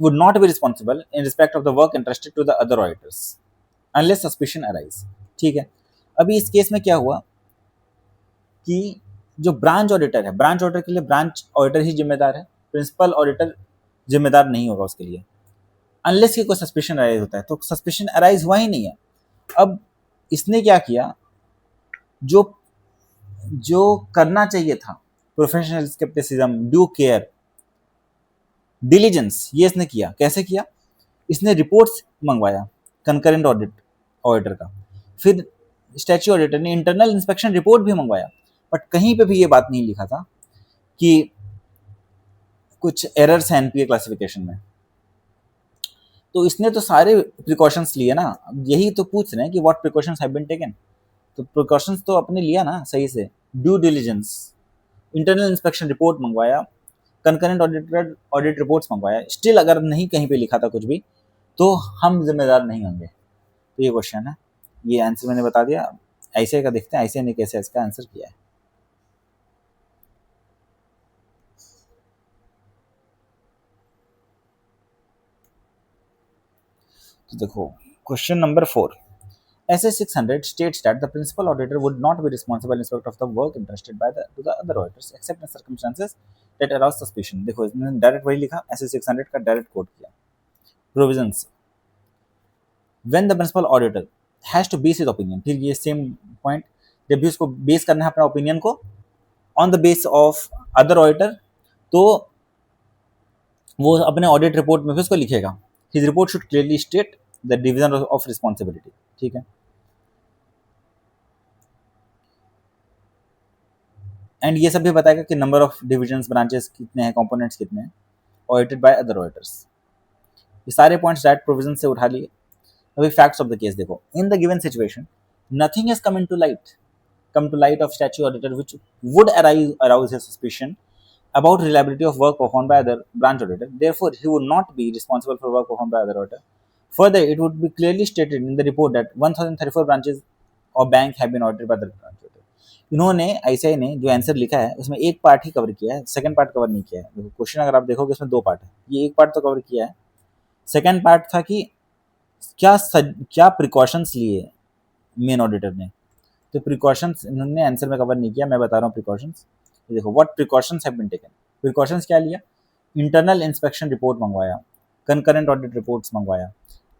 would not be responsible in respect of the work entrusted to the other auditors unless suspicion arise। ठीक है, अभी इस case में क्या हुआ कि जो ब्रांच ऑडिटर है, ब्रांच ऑडिटर के लिए ब्रांच ऑडिटर ही जिम्मेदार है, प्रिंसिपल ऑडिटर जिम्मेदार नहीं होगा उसके लिए अनलेस कि कोई सस्पिशन अराइज होता है। तो सस्पिशन अराइज हुआ ही नहीं है। अब इसने क्या किया, जो करना चाहिए था, professional scepticism, due care, diligence, ये इसने किया। कैसे किया? इसने रिपोर्ट्स मंगवाया कंकरेंट ऑडिटर का, फिर स्टैच्यू ऑडिटर ने इंटरनल इंस्पेक्शन रिपोर्ट भी मंगवाया, बट कहीं पे भी ये बात नहीं लिखा था कि कुछ एरर्स हैं एनपीए क्लासिफिकेशन में। तो इसने तो सारे प्रिकॉशंस लिए ना। यही तो पूछ रहे हैं कि what precautions have been taken. तो प्रिकॉशंस तो अपने लिया ना सही से, due diligence, internal inspection report मंगवाया, कंकरेंट ऑडिट रिपोर्ट्स मंगवाया। स्टिल अगर नहीं कहीं पे लिखा था कुछ भी तो हम जिम्मेदार नहीं होंगे। तो ये क्वेश्चन है, ये आंसर मैंने बता दिया। ऐसे का देखते हैं ऐसे ने कैसे इसका आंसर किया है। तो देखो question number 4, SA 600 states that the principal auditor would not be responsible in respect of the work entrusted by to the other auditors except in circumstances that arouse suspicion। देखो इसने डायरेक्ट वही लिखा, SA 600 का direct quote किया। Provisions, when the principal auditor has to base his opinion, फिर ये same point, जब भी उसको बेस करना है अपना ओपिनियन को on the base of other auditor, तो वो अपने ऑडिट रिपोर्ट में भी उसको लिखेगा। His report should clearly state the division of responsibility. ठीक है, एंड ये सब भी बताएगा कि नंबर ऑफ डिविजन्स, ब्रांचेस कितने हैं, कंपोनेंट्स कितने हैं, ऑडिटेड बाय अदर ऑडिटर्स। ये सारे पॉइंट्स डायरेक्ट प्रोविजन से उठा लिए। अभी फैक्ट्स ऑफ द केस देखो। In the given situation nothing has come to light of statutory auditor which would arouse his suspicion about reliability of work performed by other branch auditor. Therefore, he would not be responsible for work performed by other auditor. Further, it would be clearly stated in the report that 1034 branches of bank have been audited by the branch auditor। इन्होंने ICAI ने जो answer लिखा है उसमें एक part ही cover किया है, second part cover नहीं किया है। क्वेश्चन अगर आप देखोगे उसमें दो पार्ट है, ये एक पार्ट तो कवर किया है, सेकेंड पार्ट था कि क्या प्रिकॉशंस लिए मेन ऑडिटर ने। तो प्रिकॉशंस इन्होंने आंसर में कवर नहीं किया, मैं बता रहा हूँ प्रिकॉशंस। देखो, what precautions have been taken. Precautions क्या लिया? इंटरनल इंस्पेक्शन रिपोर्ट मंगवाया, कंकरेंट ऑडिट रिपोर्ट्स मंगवाया,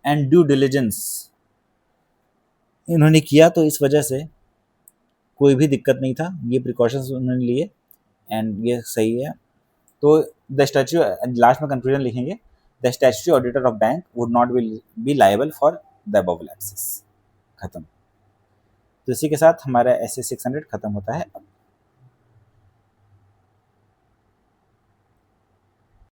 एंड ड्यू डिलिजेंस इन्होंने किया। तो इस वजह से कोई भी दिक्कत नहीं था, ये प्रिकॉशंस उन्होंने लिए एंड ये सही है। तो द स्टैट्यूटरी, लास्ट में कंक्लूजन लिखेंगे, the statutory auditor of bank would not B liable for the above lapses. खत्म। तो इसी के साथ हमारा एस 600 खत्म होता है।